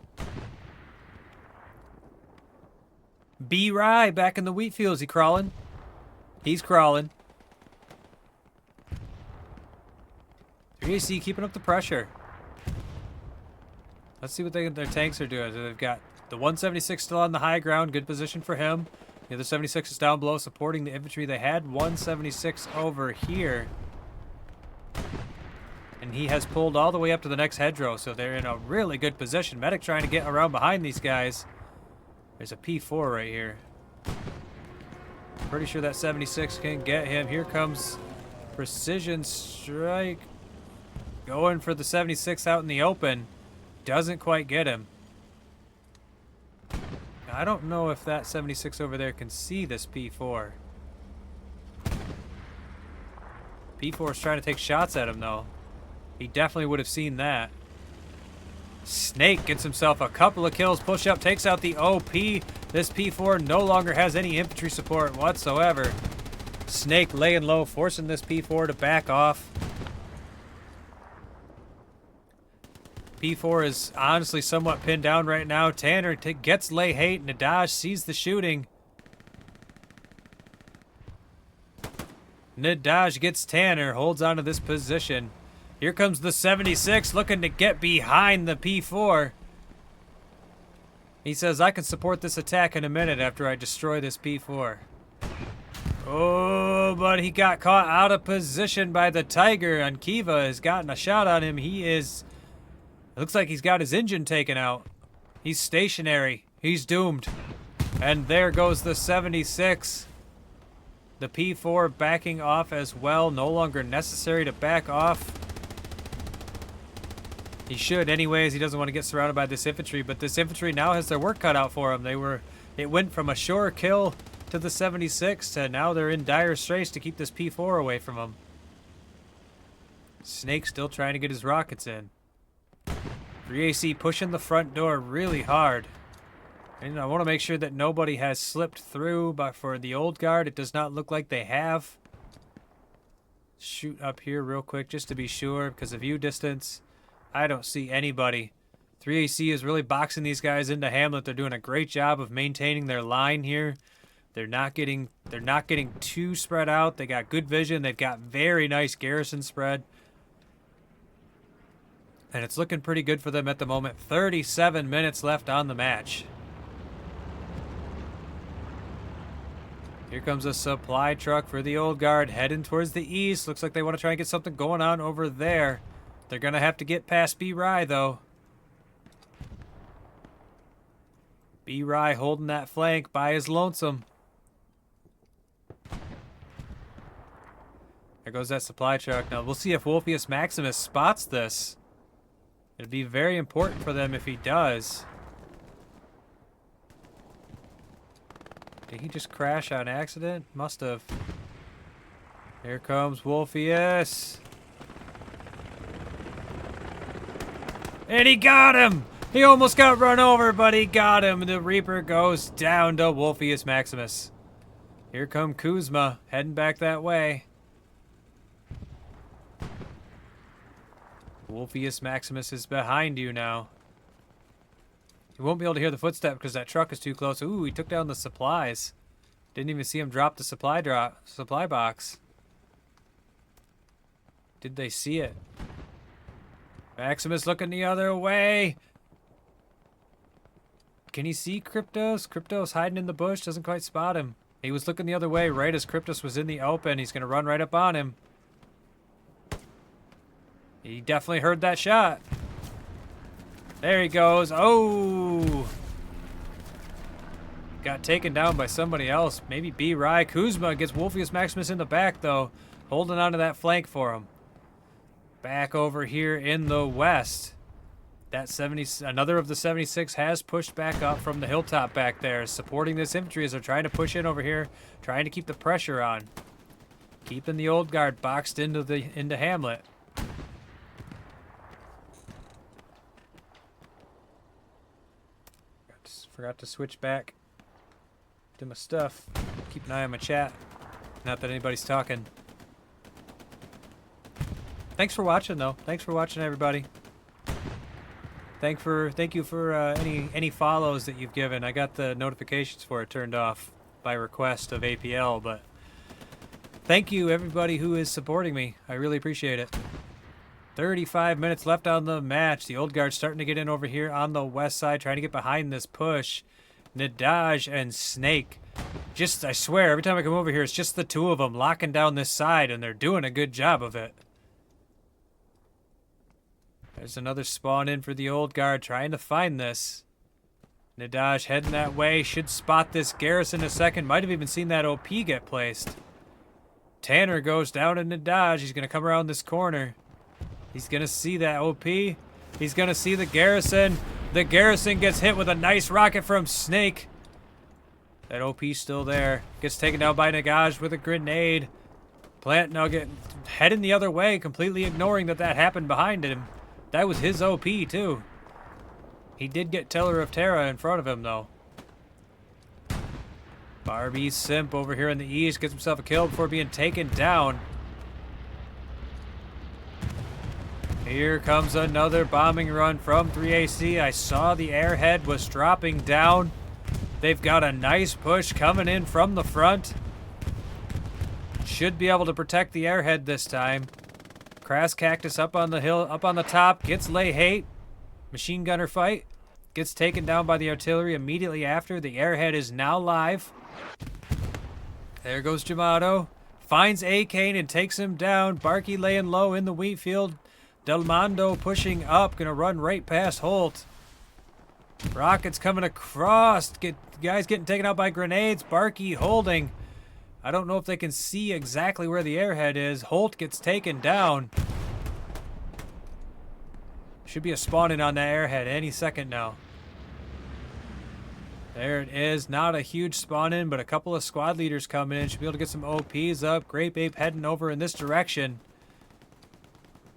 B-Rye back in the wheat fields. He crawling? He's crawling. 3AC keeping up the pressure. Let's see what their tanks are doing. So they've got the 176 still on the high ground. Good position for him. The other 76 is down below supporting the infantry. They had 176 over here. And he has pulled all the way up to the next hedgerow. So they're in a really good position. Medic trying to get around behind these guys. There's a P4 right here. Pretty sure that 76 can get him. Here comes Precision Strike. Going for the 76 out in the open. Doesn't quite get him. I don't know if that 76 over there can see this P4. P4 is trying to take shots at him, though. He definitely would have seen that. Snake gets himself a couple of kills. Push up, takes out the OP. This P4 no longer has any infantry support whatsoever. Snake laying low, forcing this P4 to back off. P4 is honestly somewhat pinned down right now. Tanner gets Lay Hate. Nadaj sees the shooting. Nadaj gets Tanner, holds onto this position. Here comes the 76 looking to get behind the P4. He says, I can support this attack in a minute after I destroy this P4. Oh, but he got caught out of position by the Tiger, and Kiva has gotten a shot on him. He is... It looks like he's got his engine taken out. He's stationary. He's doomed. And there goes the 76. The P4 backing off as well. No longer necessary to back off. He should anyways. He doesn't want to get surrounded by this infantry. But this infantry now has their work cut out for them. It went from a sure kill to the 76 to now they're in dire straits to keep this P4 away from them. Snake still trying to get his rockets in. 3AC pushing the front door really hard. And I want to make sure that nobody has slipped through, but for the old guard, it does not look like they have. Shoot up here real quick just to be sure, because of view distance, I don't see anybody. 3AC is really boxing these guys into Hamlet. They're doing a great job of maintaining their line here. They're not getting too spread out. They got good vision. They've got very nice garrison spread. And it's looking pretty good for them at the moment. 37 minutes left on the match. Here comes a supply truck for the old guard heading towards the east. Looks like they want to try and get something going on over there. They're going to have to get past B-Rye, though. B-Rye holding that flank by his lonesome. There goes that supply truck. Now, we'll see if Wolfius Maximus spots this. It'd be very important for them if he does. Did he just crash on accident? Must have. Here comes Wolfius. And he got him! He almost got run over, but he got him. The Reaper goes down to Wolfius Maximus. Here come Kuzma, heading back that way. Wolfius Maximus is behind you now. You won't be able to hear the footstep because that truck is too close. Ooh, he took down the supplies. Didn't even see him drop the supply box. Did they see it? Maximus looking the other way. Can he see Kryptos? Kryptos hiding in the bush, doesn't quite spot him. He was looking the other way right as Kryptos was in the open. He's going to run right up on him. He definitely heard that shot. There he goes. Oh! Got taken down by somebody else. Maybe B-Rye. Kuzma gets Wolfius Maximus in the back, though. Holding onto that flank for him. Back over here in the west. That another of the 76 has pushed back up from the hilltop back there, supporting this infantry as they're trying to push in over here, trying to keep the pressure on. Keeping the old guard boxed into Hamlet. Forgot to switch back to my stuff. Keep an eye on my chat. Not that anybody's talking. Thanks for watching, though. Thanks for watching, everybody. Thank you for any follows that you've given. I got the notifications for it turned off by request of APL, but thank you, everybody who is supporting me. I really appreciate it. 35 minutes left on the match. The old guard's starting to get in over here on the west side, trying to get behind this push. Nadaj and Snake. I swear, every time I come over here, it's just the two of them locking down this side, and they're doing a good job of it. There's another spawn in for the old guard, trying to find this. Nadaj heading that way, should spot this garrison in a second. Might have even seen that OP get placed. Tanner goes down to Nadaj. He's going to come around this corner. He's going to see that OP. He's going to see the garrison. The garrison gets hit with a nice rocket from Snake. That OP's still there. Gets taken down by Nagaj with a grenade. Plant Nugget heading the other way, completely ignoring that happened behind him. That was his OP, too. He did get Teller of Terra in front of him, though. Barbie Simp over here in the east gets himself a kill before being taken down. Here comes another bombing run from 3AC. I saw the airhead was dropping down. They've got a nice push coming in from the front. Should be able to protect the airhead this time. Crass Cactus up on the hill, up on the top, gets lay hate. Machine gunner fight. Gets taken down by the artillery immediately after. The airhead is now live. There goes Jamato. Finds A-Kane and takes him down. Barkey laying low in the wheat field. Del Mondo pushing up, gonna run right past Holt. Rockets coming across. Guys getting taken out by grenades. Barkey holding. I don't know if they can see exactly where the airhead is. Holt gets taken down. Should be a spawn in on that airhead any second now. There it is. Not a huge spawn in, but a couple of squad leaders coming in. Should be able to get some OPs up. Grape Ape heading over in this direction.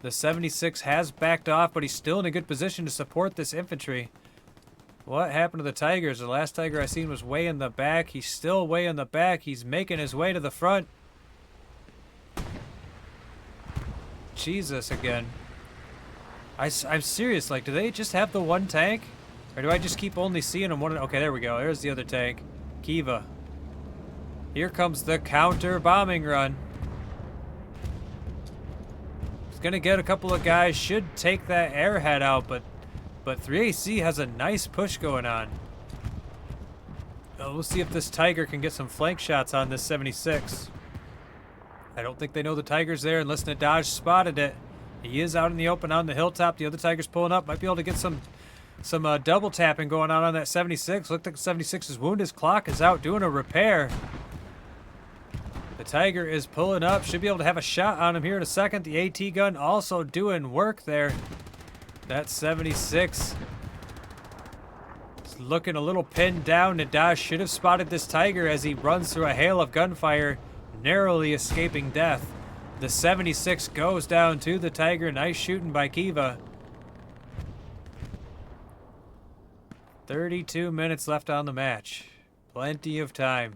The 76 has backed off, but he's still in a good position to support this infantry. What happened to the Tigers? The last Tiger I seen was way in the back. He's still way in the back. He's making his way to the front. Jesus again. I'm serious. Like, do they just have the one tank? Or do I just keep only seeing them one? Okay, there we go. There's the other tank. Kiva. Here comes the counter bombing run. He's going to get a couple of guys. Should take that airhead out, but 3AC has a nice push going on. We'll see if this Tiger can get some flank shots on this 76. I don't think they know the Tiger's there unless Nadaj spotted it. He is out in the open on the hilltop. The other Tiger's pulling up. Might be able to get some some double tapping going on that 76. Looked like 76 is wounded. His clock is out doing a repair. The Tiger is pulling up. Should be able to have a shot on him here in a second. The AT gun also doing work there. That 76 is looking a little pinned down. Nadaj should have spotted this Tiger as he runs through a hail of gunfire, narrowly escaping death. The 76 goes down to the Tiger. Nice shooting by Kiva. 32 minutes left on the match. Plenty of time.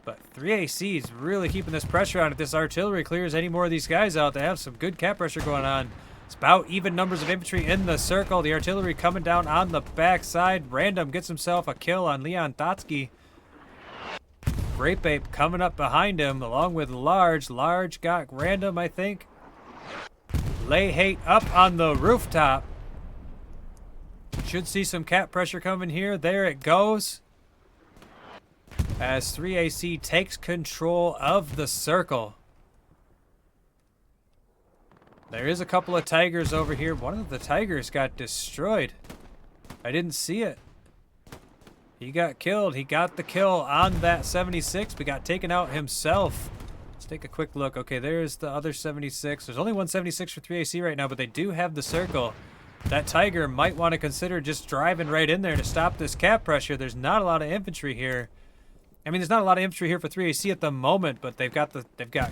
But 3AC is really keeping this pressure on if this artillery clears any more of these guys out. They have some good cap pressure going on. It's about even numbers of infantry in the circle. The artillery coming down on the backside. Random gets himself a kill on Leon Thotsky. Grape Ape coming up behind him along with Large. Large got Random, I think. Lay Hate up on the rooftop. Should see some cap pressure coming here. There it goes. As 3AC takes control of the circle. There is a couple of Tigers over here. One of the Tigers got destroyed. I didn't see it. He got killed. He got the kill on that 76, but got taken out himself. Let's take a quick look. Okay, there's the other 76. There's only one 76 for 3AC right now, but they do have the circle. That Tiger might want to consider just driving right in there to stop this cap pressure. There's not a lot of infantry here. I mean, there's not a lot of infantry here for 3AC at the moment, but they've got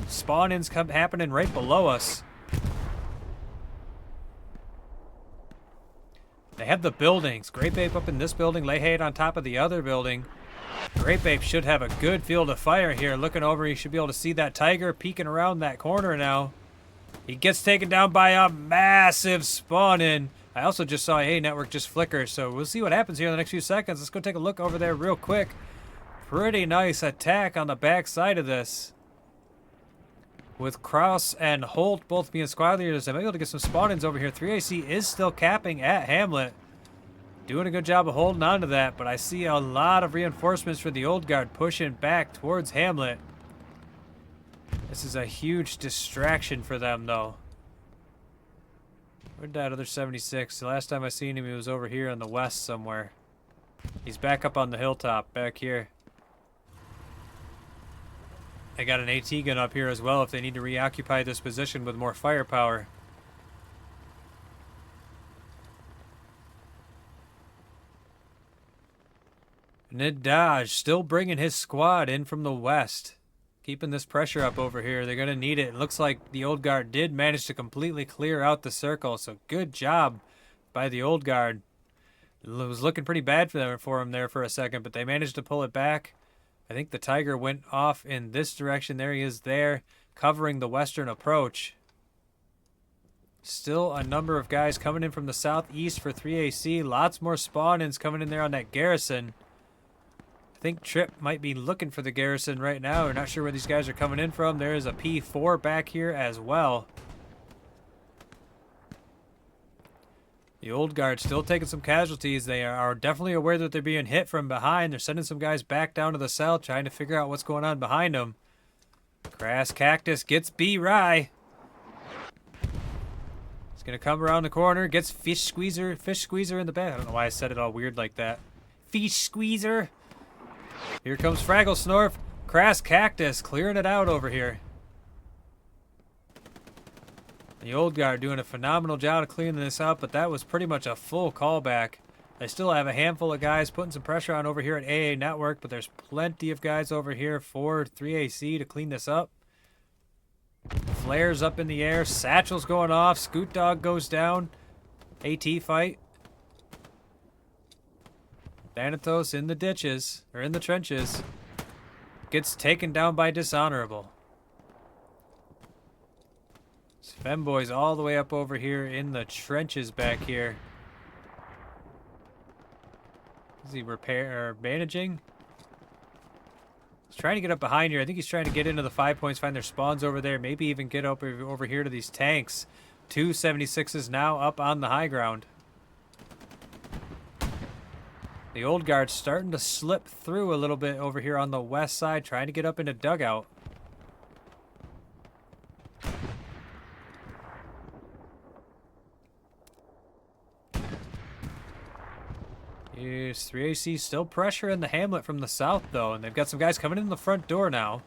spawn-ins happening right below us. They have the buildings. Grape Ape up in this building, Lay Hate on top of the other building. Grape Ape should have a good field of fire here. Looking over, he should be able to see that Tiger peeking around that corner now. He gets taken down by a massive spawn-in. I also just saw A network just flicker, so we'll see what happens here in the next few seconds. Let's go take a look over there real quick. Pretty nice attack on the back side of this. With Kraus and Holt both being squad leaders, I'm able to get some spawn-ins over here. 3AC is still capping at Hamlet. Doing a good job of holding on to that, but I see a lot of reinforcements for the old guard pushing back towards Hamlet. This is a huge distraction for them, though. Where'd that other 76? The last time I seen him, he was over here in the west somewhere. He's back up on the hilltop, back here. I got an AT gun up here as well if they need to reoccupy this position with more firepower. Nadaj still bringing his squad in from the west. Keeping this pressure up over here. They're going to need it. It looks like the old guard did manage to completely clear out the circle. So good job by the old guard. It was looking pretty bad for him there for a second, but they managed to pull it back. I think the Tiger went off in this direction. There he is there, covering the western approach. Still a number of guys coming in from the southeast for 3AC. Lots more spawn-ins coming in there on that garrison. I think Trip might be looking for the garrison right now. We're not sure where these guys are coming in from. There is a P4 back here as well. The old guard still taking some casualties. They are definitely aware that they're being hit from behind. They're sending some guys back down to the south, trying to figure out what's going on behind them. Crass Cactus gets B-Rye. He's going to come around the corner, gets Fish Squeezer in the back. I don't know why I said it all weird like that. Fish Squeezer. Here comes Fraggle Snorf. Crass Cactus clearing it out over here. The old guard doing a phenomenal job of cleaning this up, but that was pretty much a full callback. They still have a handful of guys putting some pressure on over here at AA Network, but there's plenty of guys over here for 3AC to clean this up. Flares up in the air. Satchel's going off. Scoot Dog goes down. AT fight. Thanatos in the ditches, or in the trenches. Gets taken down by Dishonorable. Femboy's all the way up over here in the trenches back here. Is he bandaging? He's trying to get up behind here. I think he's trying to get into the 5 points, find their spawns over there, maybe even get up over here to these tanks. 2 76s now up on the high ground. The old guard's starting to slip through a little bit over here on the west side, trying to get up into dugout. Is 3AC still pressuring the hamlet from the south, though, and they've got some guys coming in the front door now.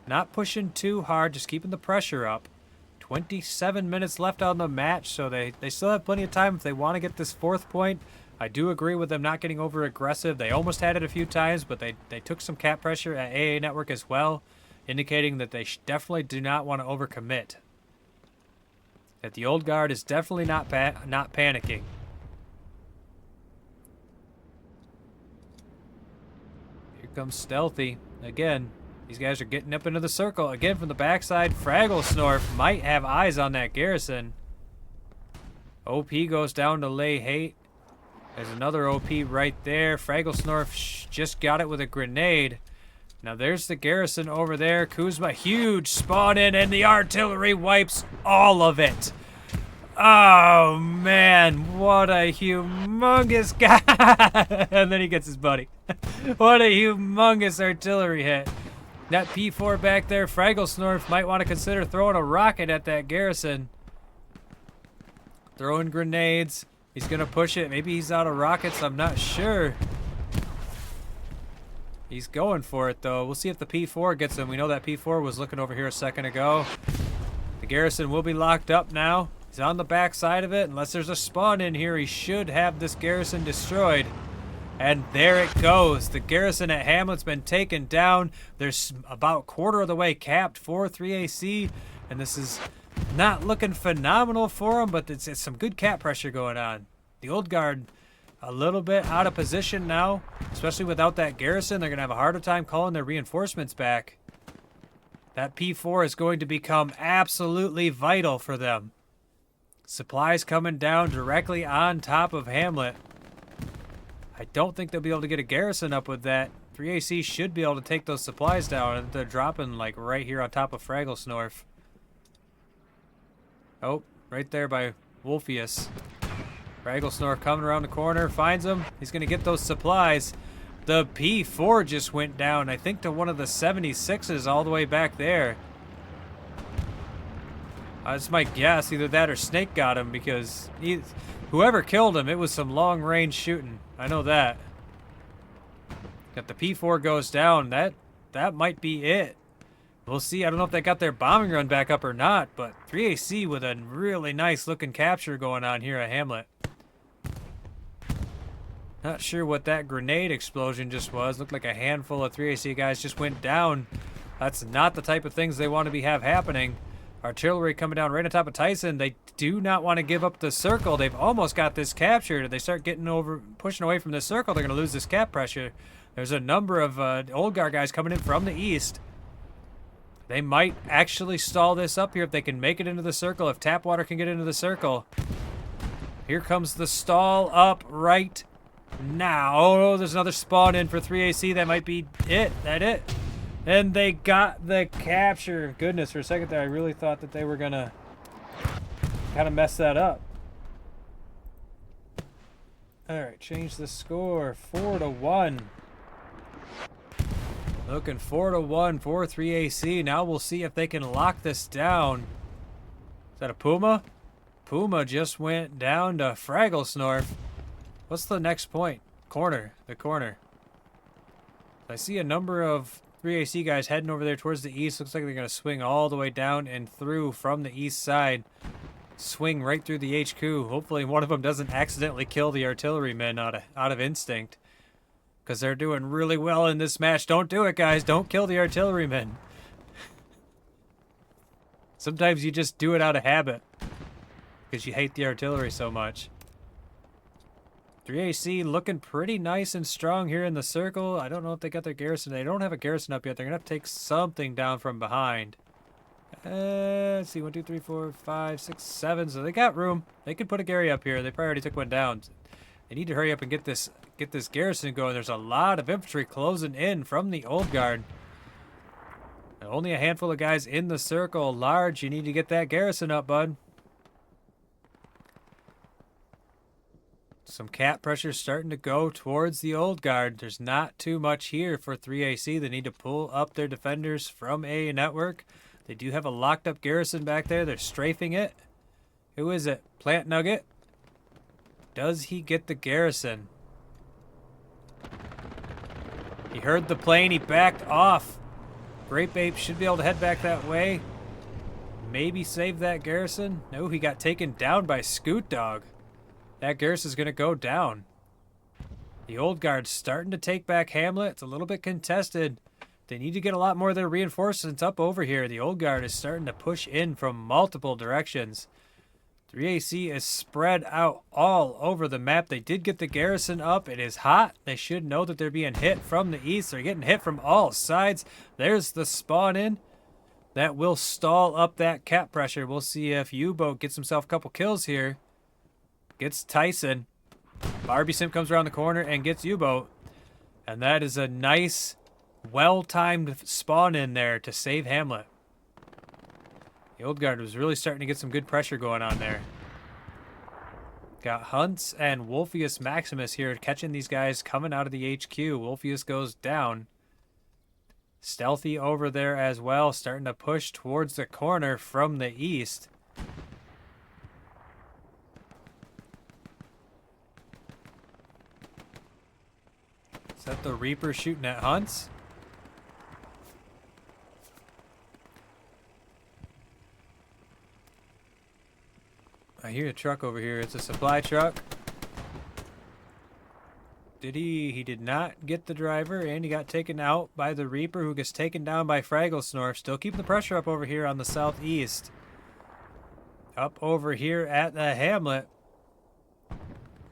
Not pushing too hard, just keeping the pressure up. 27 minutes left on the match, so they still have plenty of time if they want to get this 4th point. I do agree with them not getting over aggressive. They almost had it a few times, but they took some cap pressure at AA Network as well, indicating that they definitely do not want to overcommit. That the old guard is definitely not panicking. Here comes Stealthy again. These guys are getting up into the circle. Again, from the backside, Fraggle Snorf might have eyes on that garrison. OP goes down to lay hate. There's another OP right there. Fraggle Snorf just got it with a grenade. Now there's the garrison over there. Kuzma, huge spawn in, and the artillery wipes all of it. Oh, man. What a humongous guy. And then he gets his buddy. What a humongous artillery hit. That P4 back there, Fraggle Snorf might want to consider throwing a rocket at that garrison. Throwing grenades. He's going to push it. Maybe he's out of rockets. I'm not sure. He's going for it, though. We'll see if the P4 gets him. We know that P4 was looking over here a second ago. The garrison will be locked up now. He's on the back side of it. Unless there's a spawn in here, he should have this garrison destroyed. And there it goes. The garrison at Hamlet's been taken down. There's about quarter of the way capped for 3AC. And this is not looking phenomenal for them, but it's some good cap pressure going on. The old guard a little bit out of position now, especially without that garrison. They're going to have a harder time calling their reinforcements back. That P4 is going to become absolutely vital for them. Supplies coming down directly on top of Hamlet. I don't think they'll be able to get a garrison up with that. 3AC should be able to take those supplies down, and they're dropping like right here on top of Fraggle Snorf. Oh, right there by Wolfius. Fraggle Snorf coming around the corner, finds him. He's going to get those supplies. The P4 just went down, I think, to one of the 76s all the way back there. That's my guess. Either that or Snake got him, because whoever killed him, it was some long-range shooting. I know that. Got the P4 goes down. That might be it. We'll see. I don't know if they got their bombing run back up or not, but 3AC with a really nice-looking capture going on here at Hamlet. Not sure what that grenade explosion just was. Looked like a handful of 3AC guys just went down. That's not the type of things they want to have happening. Artillery coming down right on top of Tyson. They do not want to give up the circle. They've almost got this captured. If they start pushing away from the circle, they're going to lose this cap pressure. There's a number of old guard guys coming in from the east. They might actually stall this up here if they can make it into the circle, if Tapwater can get into the circle. Here comes the stall up right now. Oh, there's another spawn in for 3AC. That might be it. It. And they got the capture. Goodness, for a second there, I really thought that they were going to kind of mess that up. All right, change the score. 4-1. Looking 4-1 for 3AC. Now we'll see if they can lock this down. Is that a Puma? Puma just went down to Fraggle Snorf. What's the next point? Corner. The corner. I see a number of 3AC guys heading over there towards the east. Looks like they're going to swing all the way down and through from the east side. Swing right through the HQ. Hopefully one of them doesn't accidentally kill the artillerymen out of instinct. Because they're doing really well in this match. Don't do it, guys. Don't kill the artillerymen. Sometimes you just do it out of habit. Because you hate the artillery so much. 3AC looking pretty nice and strong here in the circle. I don't know if they got their garrison. They don't have a garrison up yet. They're going to have to take something down from behind. Let's see. 1, 2, 3, 4, 5, 6, 7. So they got room. They could put a Gary up here. They probably already took one down. They need to hurry up and get this garrison going. There's a lot of infantry closing in from the old guard. Only a handful of guys in the circle. Large, you need to get that garrison up, bud. Some cap pressure starting to go towards the old guard. There's not too much here for 3AC. They need to pull up their defenders from A network. They do have a locked up garrison back there. They're strafing it. Who is it? Plant Nugget? Does he get the garrison? He heard the plane. He backed off. Grape Ape should be able to head back that way. Maybe save that garrison. No, he got taken down by Scoot Dog. That garrison's going to go down. The Old Guard's starting to take back Hamlet. It's a little bit contested. They need to get a lot more of their reinforcements up over here. The Old Guard is starting to push in from multiple directions. 3AC is spread out all over the map. They did get the garrison up. It is hot. They should know that they're being hit from the east. They're getting hit from all sides. There's the spawn in. That will stall up that cap pressure. We'll see if U-Boat gets himself a couple kills here. Gets Tyson. Barbie Simp comes around the corner and gets U-Boat. And that is a nice, well-timed spawn in there to save Hamlet. The Old Guard was really starting to get some good pressure going on there. Got Hunts and Wolfius Maximus here catching these guys coming out of the HQ. Wolfius goes down. Stealthy over there as well, starting to push towards the corner from the east. Is that the Reaper shooting at Hunts? I hear a truck over here. It's a supply truck. Did he? He did not get the driver, and he got taken out by the Reaper, who gets taken down by Fragglesnorf. Still keeping the pressure up over here on the southeast. Up over here at the Hamlet.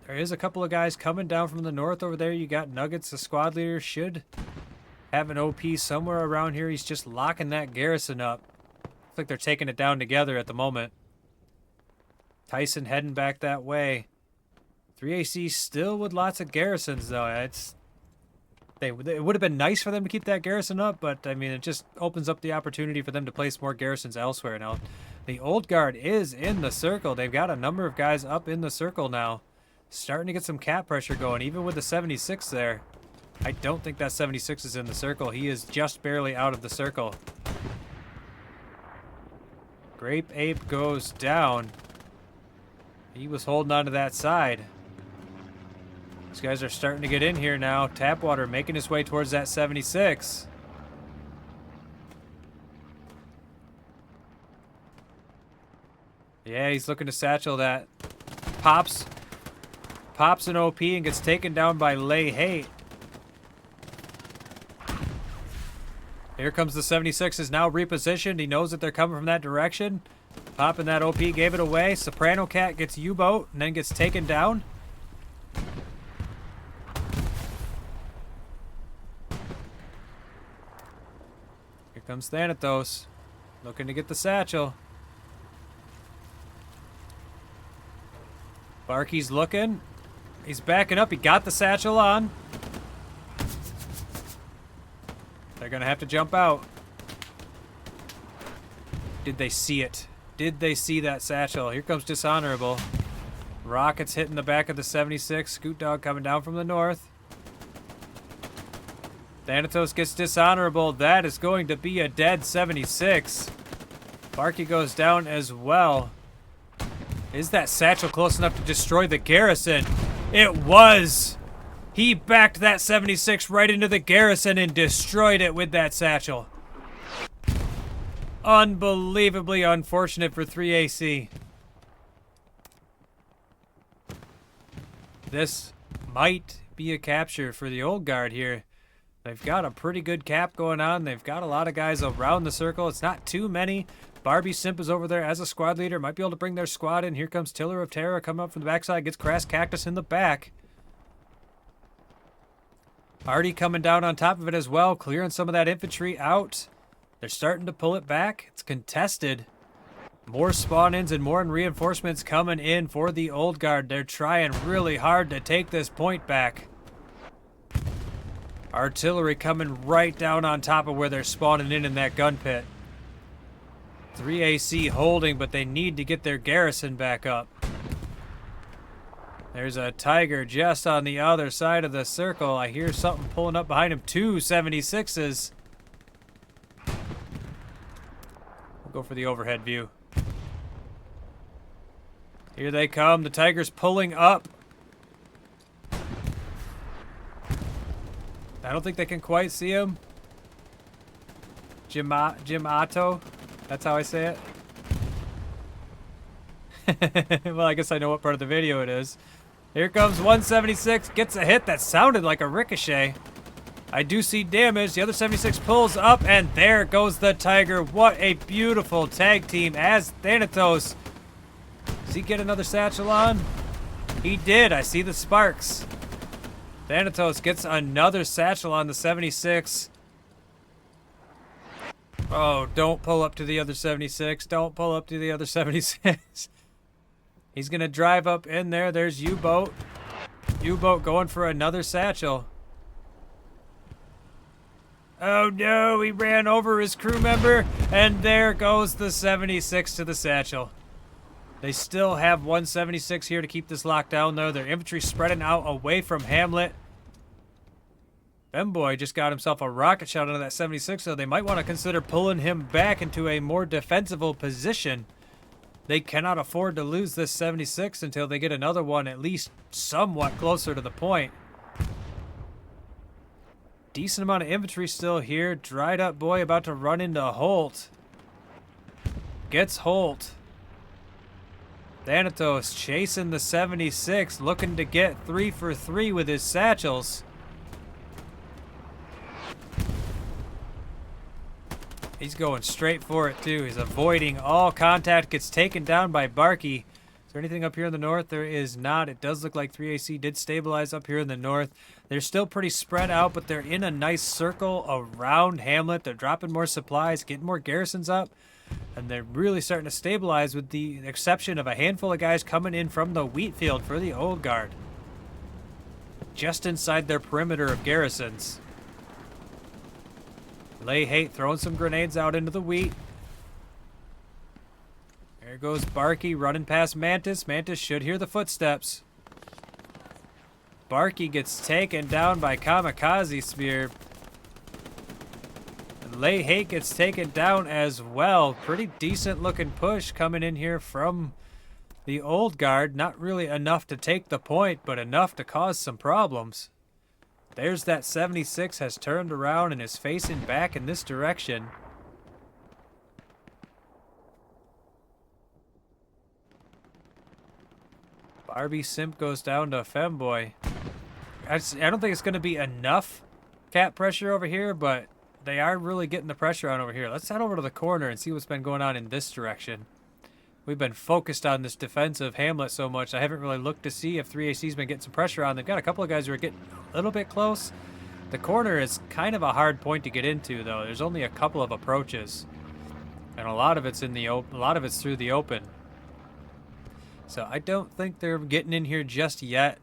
There is a couple of guys coming down from the north over there. You got Nuggets, the squad leader, should have an OP somewhere around here. He's just locking that garrison up. Looks like they're taking it down together at the moment. Tyson heading back that way. 3AC still with lots of garrisons, though. It would have been nice for them to keep that garrison up, but, I mean, it just opens up the opportunity for them to place more garrisons elsewhere. Now, the Old Guard is in the circle. They've got a number of guys up in the circle now. Starting to get some cap pressure going, even with the 76 there. I don't think that 76 is in the circle. He is just barely out of the circle. Grape Ape goes down. He was holding on to that side. These guys are starting to get in here now. Tapwater making his way towards that 76. Yeah, he's looking to satchel that. Pops an OP and gets taken down by Lay Hate. Here comes the 76, is now repositioned. He knows that they're coming from that direction. Popping that OP, gave it away. Soprano Cat gets U-Boat and then gets taken down. Here comes Thanatos, looking to get the satchel. Barky's looking. He's backing up. He got the satchel on. They're going to have to jump out. Did they see it? Did they see that satchel? Here comes Dishonorable. Rockets hitting the back of the 76. Scoot Dog coming down from the north. Thanatos gets Dishonorable. That is going to be a dead 76. Barky goes down as well. Is that satchel close enough to destroy the garrison? It was! He backed that 76 right into the garrison and destroyed it with that satchel. Unbelievably unfortunate for 3AC. This might be a capture for the Old Guard here. They've got a pretty good cap going on. They've got a lot of guys around the circle. It's not too many. Barbie Simp is over there as a squad leader. Might be able to bring their squad in. Here comes Tiller of Terror coming up from the backside. Gets Crass Cactus in the back. Artie coming down on top of it as well. Clearing some of that infantry out. They're starting to pull it back. It's contested. More spawn-ins and more reinforcements coming in for the Old Guard. They're trying really hard to take this point back. Artillery coming right down on top of where they're spawning in that gun pit. 3AC holding, but they need to get their garrison back up. There's a Tiger just on the other side of the circle. I hear something pulling up behind him. 2 76s. We'll go for the overhead view. Here they come. The Tiger's pulling up. I don't think they can quite see him. Gimato. That's how I say it. Well, I guess I know what part of the video it is. Here comes 176. Gets a hit that sounded like a ricochet. I do see damage. The other 76 pulls up, and there goes the Tiger. What a beautiful tag team as Thanatos. Does he get another satchel on? He did. I see the sparks. Thanatos gets another satchel on the 76. Oh, don't pull up to the other 76. Don't pull up to the other 76. He's going to drive up in there. There's U-Boat. U-Boat going for another satchel. Oh no, he ran over his crew member, and there goes the 76 to the satchel. They still have 176 here to keep this locked down, though. Their infantry spreading out away from Hamlet. Femboy just got himself a rocket shot into that 76, so they might want to consider pulling him back into a more defensible position. They cannot afford to lose this 76 until they get another one at least somewhat closer to the point. Decent amount of infantry still here. Dried up boy about to run into Holt. Gets Holt. Thanatos chasing the 76, looking to get 3 for 3 with his satchels. He's going straight for it too. He's avoiding all contact. Gets taken down by Barkey. Is there anything up here in the north? There is not. It does look like 3AC did stabilize up here in the north. They're still pretty spread out, but they're in a nice circle around Hamlet. They're dropping more supplies, getting more garrisons up, and they're really starting to stabilize with the exception of a handful of guys coming in from the wheat field for the old guard. Just inside their perimeter of garrisons. Lay Hate throwing some grenades out into the wheat. There goes Barkey running past Mantis. Mantis should hear the footsteps. Barkey gets taken down by Kamikaze Spear. And Lay Hate gets taken down as well. Pretty decent looking push coming in here from the old guard. Not really enough to take the point, but enough to cause some problems. There's that 76 has turned around and is facing back in this direction. Barbie Simp goes down to Femboy. I don't think it's going to be enough cap pressure over here, but they are really getting the pressure on over here. Let's head over to the corner and see what's been going on in this direction. We've been focused on this defensive Hamlet so much, I haven't really looked to see if 3AC's been getting some pressure on. They've got a couple of guys who are getting a little bit close. The corner is kind of a hard point to get into, though. There's only a couple of approaches, and a lot of it's in the open. A lot of it's through the open. So I don't think they're getting in here just yet.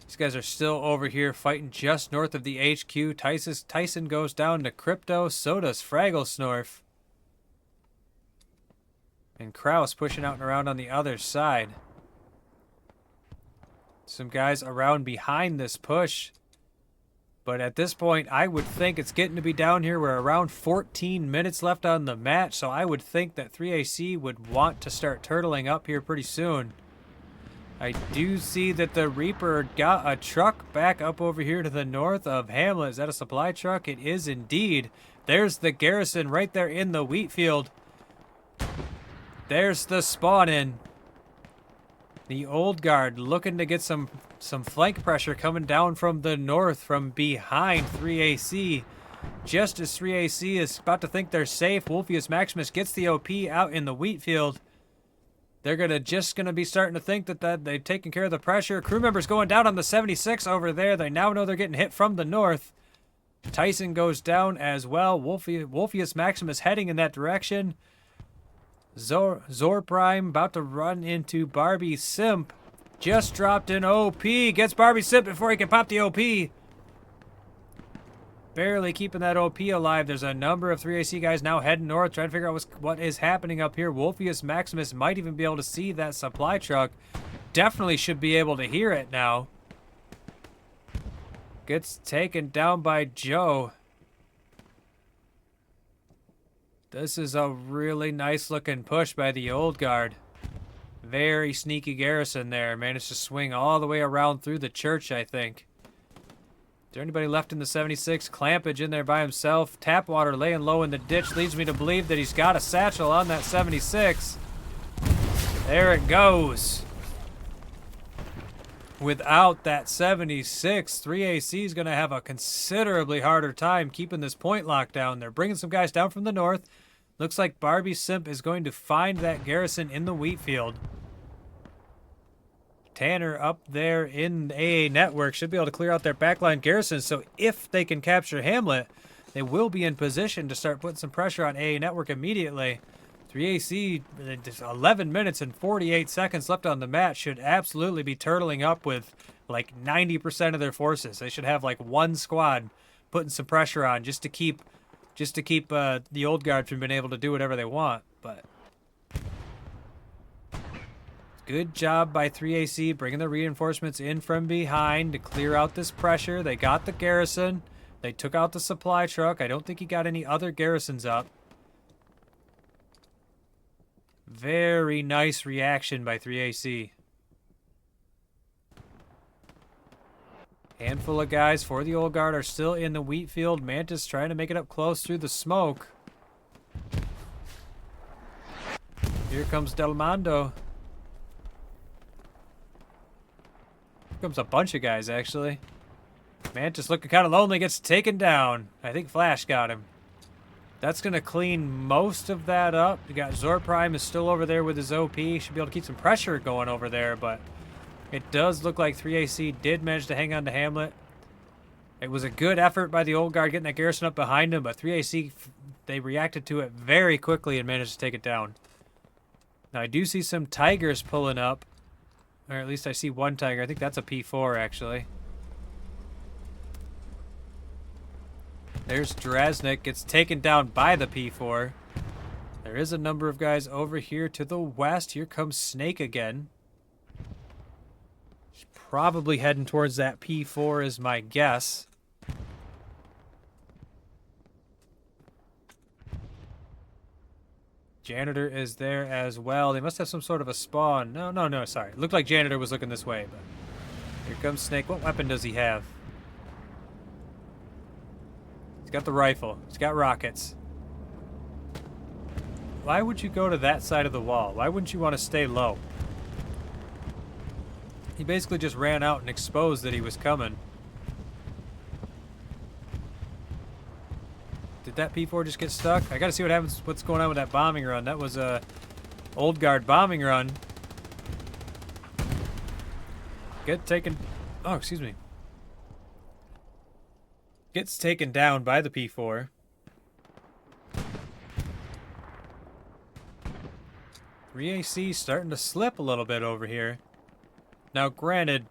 These guys are still over here fighting just north of the HQ. Tyson goes down to Crypto. So does Fraggle Snorf. And Kraus pushing out and around on the other side. Some guys around behind this push. But at this point, I would think it's getting to be down here. We're around 14 minutes left on the match. So I would think that 3AC would want to start turtling up here pretty soon. I do see that the Reaper got a truck back up over here to the north of Hamlet. Is that a supply truck? It is indeed. There's the garrison right there in the wheat field. There's the spawn-in. The old guard looking to get some flank pressure coming down from the north from behind 3AC. Just as 3AC is about to think they're safe, Wolfius Maximus gets the OP out in the wheat field. They're just gonna be starting to think that they've taken care of the pressure. Crew members going down on the 76 over there. They now know they're getting hit from the north. Tyson goes down as well. Wolfius Maximus heading in that direction. Zor Prime about to run into Barbie Simp. Just dropped an OP. Gets Barbie Simp before he can pop the OP. Barely keeping that OP alive. There's a number of 3AC guys now heading north, trying to figure out what is happening up here. Wolfius Maximus might even be able to see that supply truck. Definitely should be able to hear it now. Gets taken down by Joe. This is a really nice looking push by the old guard. Very sneaky garrison there. Managed to swing all the way around through the church, I think. there anybody left in the 76? Clampage in there by himself. Tapwater laying low in the ditch leads me to believe that he's got a satchel on that 76. There it goes. Without that 76, 3AC is going to have a considerably harder time keeping this point locked down. They're bringing some guys down from the north. Looks like Barbie Simp is going to find that garrison in the wheat field. Tanner up there in AA Network should be able to clear out their backline garrison. So if they can capture Hamlet, they will be in position to start putting some pressure on AA Network immediately. 3AC, 11 minutes and 48 seconds left on the match, should absolutely be turtling up with like 90% of their forces. They should have like one squad putting some pressure on just to keep the old guard from being able to do whatever they want. But good job by 3AC bringing the reinforcements in from behind to clear out this pressure. They got the garrison. They took out the supply truck. I don't think he got any other garrisons up. Very nice reaction by 3AC. Handful of guys for the old guard are still in the wheat field. Mantis trying to make it up close through the smoke. Here comes Del Mondo. Here comes a bunch of guys, actually. Mantis looking kind of lonely, gets taken down. I think Flash got him. That's going to clean most of that up. You got Zor Prime is still over there with his OP. Should be able to keep some pressure going over there, but it does look like 3AC did manage to hang on to Hamlet. It was a good effort by the old guard getting that garrison up behind him, but 3AC, they reacted to it very quickly and managed to take it down. Now, I do see some Tigers pulling up, or at least I see one Tiger. I think that's a P4, actually. There's Draznik, gets taken down by the P4. There is a number of guys over here to the west. Here comes Snake again. He's probably heading towards that P4 is my guess. Janitor is there as well. They must have some sort of a spawn. No, sorry. It looked like Janitor was looking this way, but here comes Snake. What weapon does he have? He's got the rifle. He's got rockets. Why would you go to that side of the wall? Why wouldn't you want to stay low? He basically just ran out and exposed that he was coming. Did that P4 just get stuck? I gotta see what happens, what's going on with that bombing run. That was a old guard bombing run. Get taken... Oh, excuse me. Gets taken down by the P4. AC starting to slip a little bit over here. Now, granted,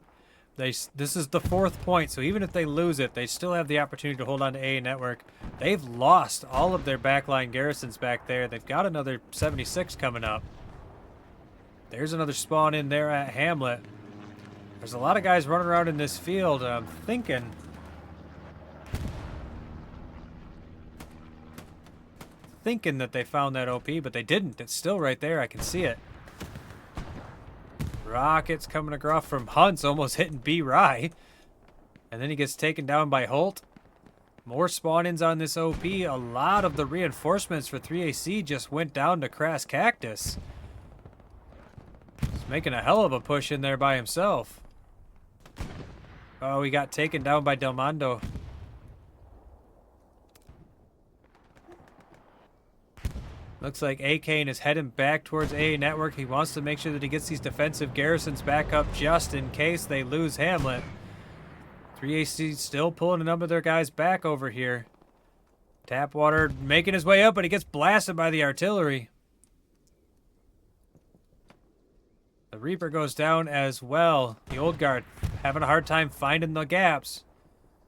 this is the 4th point, so even if they lose it, they still have the opportunity to hold on to AA Network. They've lost all of their backline garrisons back there. They've got another 76 coming up. There's another spawn in there at Hamlet. There's a lot of guys running around in this field, and I'm thinking that they found that OP, but they didn't. It's still right there. I can see it. Rockets coming across from Hunt's, almost hitting B-Rye. And then he gets taken down by Holt. More spawn-ins on this OP. A lot of the reinforcements for 3AC just went down to Crass Cactus. He's making a hell of a push in there by himself. Oh, he got taken down by Del Mondo. Looks like A-Kane is heading back towards AA Network. He wants to make sure that he gets these defensive garrisons back up just in case they lose Hamlet. 3AC still pulling a number of their guys back over here. Tapwater making his way up, but he gets blasted by the artillery. The Reaper goes down as well. The old guard having a hard time finding the gaps.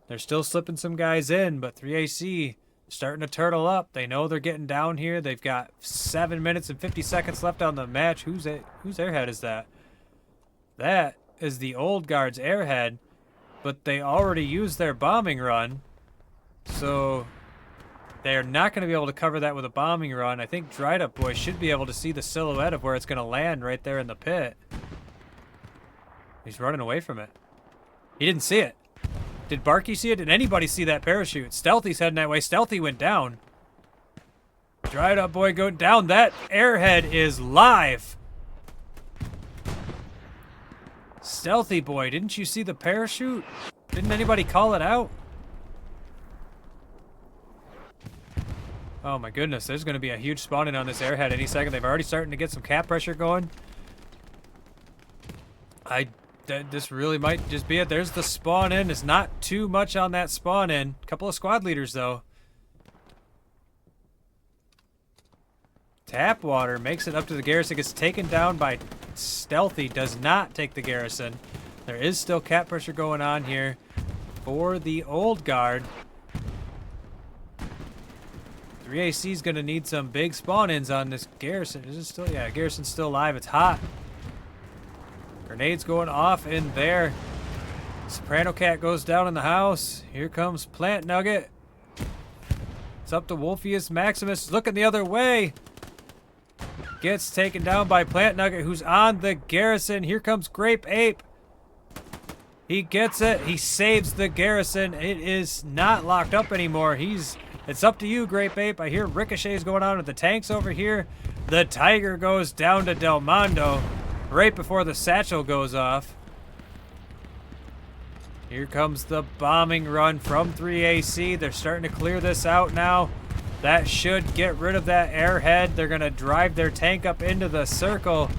They're still slipping some guys in, but 3AC starting to turtle up. They know they're getting down here. They've got 7 minutes and 50 seconds left on the match. Whose airhead is that? That is the old guard's airhead, but they already used their bombing run, so they're not going to be able to cover that with a bombing run. I think Dried Up Boy should be able to see the silhouette of where it's going to land right there in the pit. He's running away from it. He didn't see it. Did Barky see it? Did anybody see that parachute? Stealthy's heading that way. Stealthy went down. Dried up boy going down. That airhead is live. Stealthy boy, didn't you see the parachute? Didn't anybody call it out? Oh my goodness, there's going to be a huge spawn-in on this airhead any second. They've already starting to get some cap pressure going. This really might just be it. There's the spawn-in. It's not too much on that spawn-in. Couple of squad leaders, though. Tapwater makes it up to the garrison. Gets taken down by Stealthy. Does not take the garrison. There is still cap pressure going on here for the old guard. 3AC is going to need some big spawn-ins on this garrison. Is it still? Yeah, garrison's still alive. It's hot. Grenades going off in there. Soprano Cat goes down in the house. Here comes Plant Nugget. It's up to Wolfius Maximus. Looking the other way. Gets taken down by Plant Nugget, who's on the garrison. Here comes Grape Ape. He gets it. He saves the garrison. It is not locked up anymore. It's up to you, Grape Ape. I hear ricochets going on with the tanks over here. The Tiger goes down to Del Mondo right before the satchel goes off. Here comes the bombing run from 3AC. They're starting to clear this out now. That should get rid of that airhead. They're going to drive their tank up into the circle.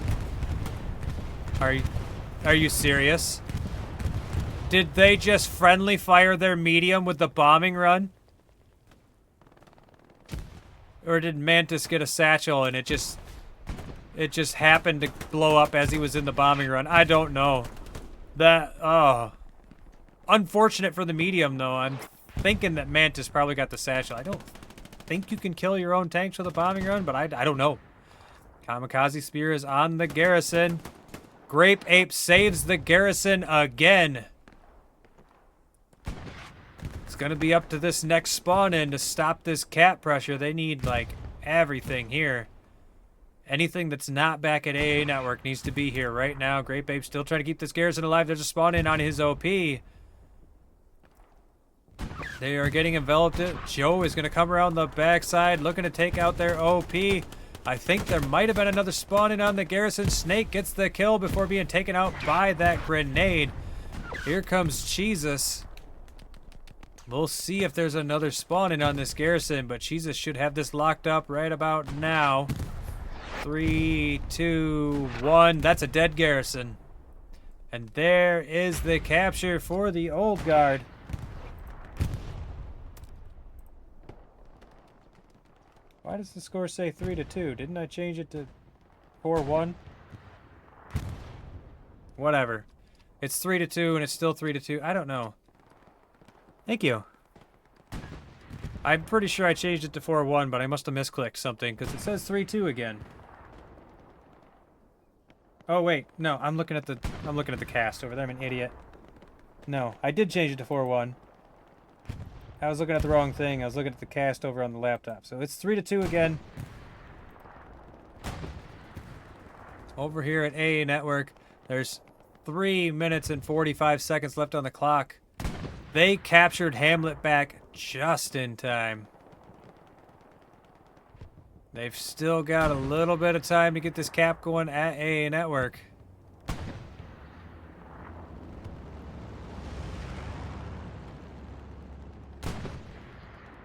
Are you serious? Did they just friendly fire their medium with the bombing run? Or did Mantis get a satchel and it just happened to blow up as he was in the bombing run? I don't know. Unfortunate for the medium, though. I'm thinking that Mantis probably got the satchel. I don't think you can kill your own tanks with a bombing run, but I don't know. Kamikaze Spear is on the garrison. Grape Ape saves the garrison again. It's going to be up to this next spawn-in to stop this cap pressure. They need, like, everything here. Anything that's not back at AA Network needs to be here right now. Grape Ape still trying to keep this garrison alive. There's a spawn-in on his OP. They are getting enveloped. Joe is going to come around the backside, looking to take out their OP. I think there might have been another spawn-in on the garrison. Snake gets the kill before being taken out by that grenade. Here comes Jesus. We'll see if there's another spawn-in on this garrison, but Jesus should have this locked up right about now. 3, 2, 1. That's a dead garrison. And there is the capture for the old guard. Why does the score say 3-2? Didn't I change it to 4-1? Whatever. It's 3-2 and it's still 3-2. I don't know. Thank you. I'm pretty sure I changed it to 4-1, but I must have misclicked something because it says 3-2 again. Oh wait, no, I'm looking at the cast over there. I'm an idiot. No, I did change it to 4-1. I was looking at the wrong thing. I was looking at the cast over on the laptop. So it's 3-2 again. Over here at AA Network, there's 3 minutes and 45 seconds left on the clock. They captured Hamlet back just in time. They've still got a little bit of time to get this cap going at AA Network.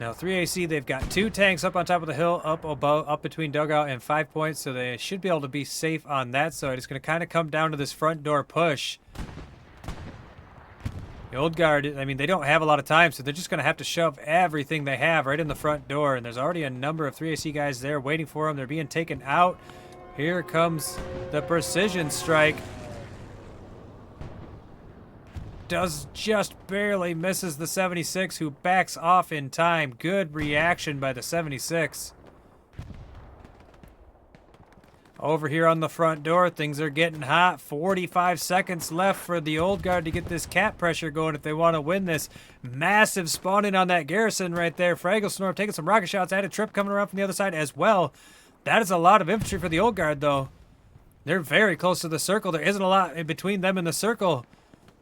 Now 3AC, they've got 2 tanks up on top of the hill, up between dugout and 5 points, so they should be able to be safe on that side. It's going to kind of come down to this front door push. The old guard, I mean, they don't have a lot of time, so they're just going to have to shove everything they have right in the front door. And there's already a number of 3AC guys there waiting for them. They're being taken out. Here comes the precision strike. Just barely misses the 76, who backs off in time. Good reaction by the 76. Over here on the front door, things are getting hot. 45 seconds left for the old guard to get this cap pressure going if they want to win this. Massive spawning on that garrison right there. Fragglesnorm taking some rocket shots. Added Trip coming around from the other side as well. That is a lot of infantry for the old guard, though. They're very close to the circle. There isn't a lot in between them and the circle.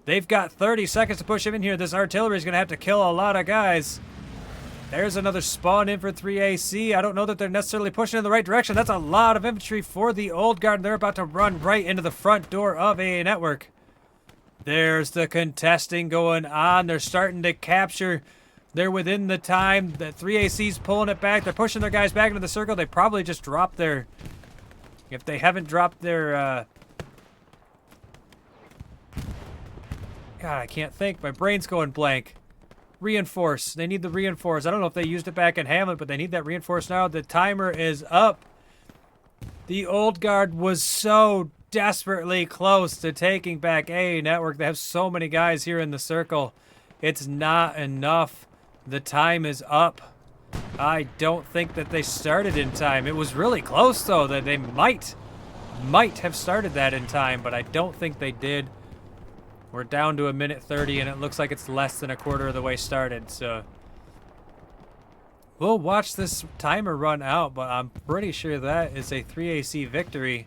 They've got 30 seconds to push him in here. This artillery is going to have to kill a lot of guys. There's another spawn in for 3AC. I don't know that they're necessarily pushing in the right direction. That's a lot of infantry for the old guard. They're about to run right into the front door of AA Network. There's the contesting going on. They're starting to capture. They're within the time. The 3AC's pulling it back. They're pushing their guys back into the circle. They probably just dropped their... If they haven't dropped their... God, I can't think. My brain's going blank. Reinforce. They need the reinforce. I don't know if they used it back in Hamlet, but they need that reinforce now. The timer is up. The old guard was so desperately close to taking back AA Network. They have so many guys here in the circle. It's not enough. The time is up. I don't think that they started in time. It was really close, though, that they might have started that in time, but I don't think they did. We're down to a minute 30, and it looks like it's less than a quarter of the way started, so... We'll watch this timer run out, but I'm pretty sure that is a 3AC victory.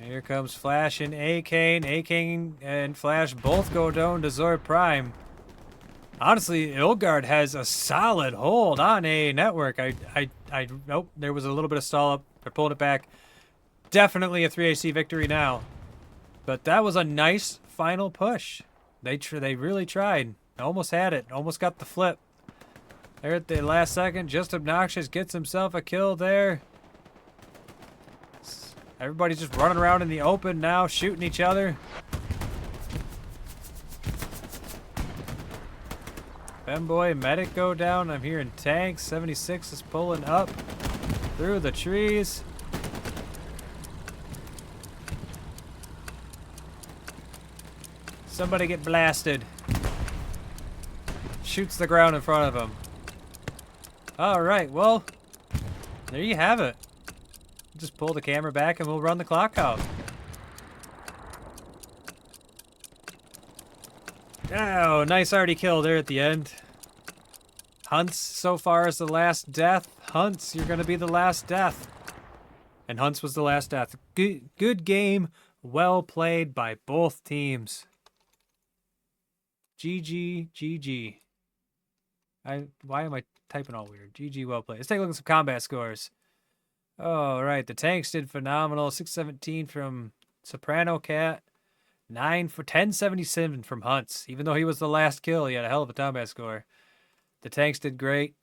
Here comes Flash and A-Kane. A-Kane and Flash both go down to Zord Prime. Honestly, Ilgard has a solid hold on AA Network. Nope, there was a little bit of stall up. They're pulling it back. Definitely a 3AC victory now. But that was a nice final push. They really tried. Almost had it. Almost got the flip. There at the last second, just Obnoxious gets himself a kill there. Everybody's just running around in the open now, shooting each other. Femboy and Medic go down. I'm hearing tanks. 76 is pulling up through the trees. Somebody get blasted. Shoots the ground in front of him. Alright, well, there you have it. Just pull the camera back and we'll run the clock out. Oh, nice arty kill there at the end. Hunts so far is the last death. Hunts, you're going to be the last death. And Hunts was the last death. Good game. Well played by both teams. GG, GG. Why am I typing all weird? GG, well played. Let's take a look at some combat scores. All right, the tanks did phenomenal. 617 from Soprano Cat. 1077 from Hunts. Even though he was the last kill, he had a hell of a combat score. The tanks did great.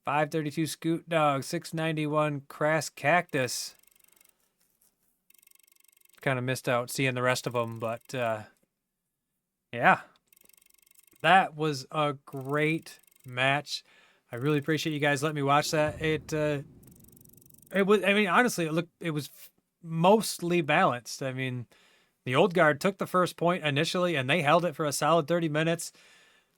532 Scoot Dog. 691 Crass Cactus. Kind of missed out seeing the rest of them, but yeah. That was a great match. I really appreciate you guys letting me watch that. It was, I mean, honestly, it was mostly balanced. I mean, the old guard took the first point initially, and they held it for a solid 30 minutes.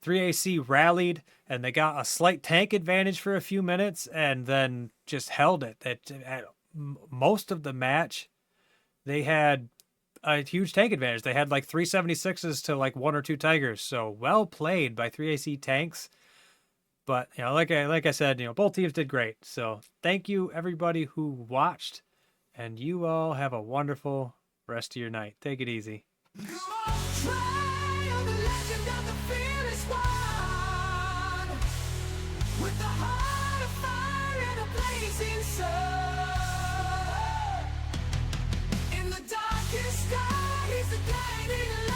3AC rallied, and they got a slight tank advantage for a few minutes, and then just held it. At most of the match, they had a huge tank advantage. They had like 376s to like 1 or 2 Tigers. So well played by 3AC tanks. But, you know, like I said, you know, both teams did great. So thank you, everybody who watched. And you all have a wonderful rest of your night. Take it easy. In the darkest sky, he's the guiding light.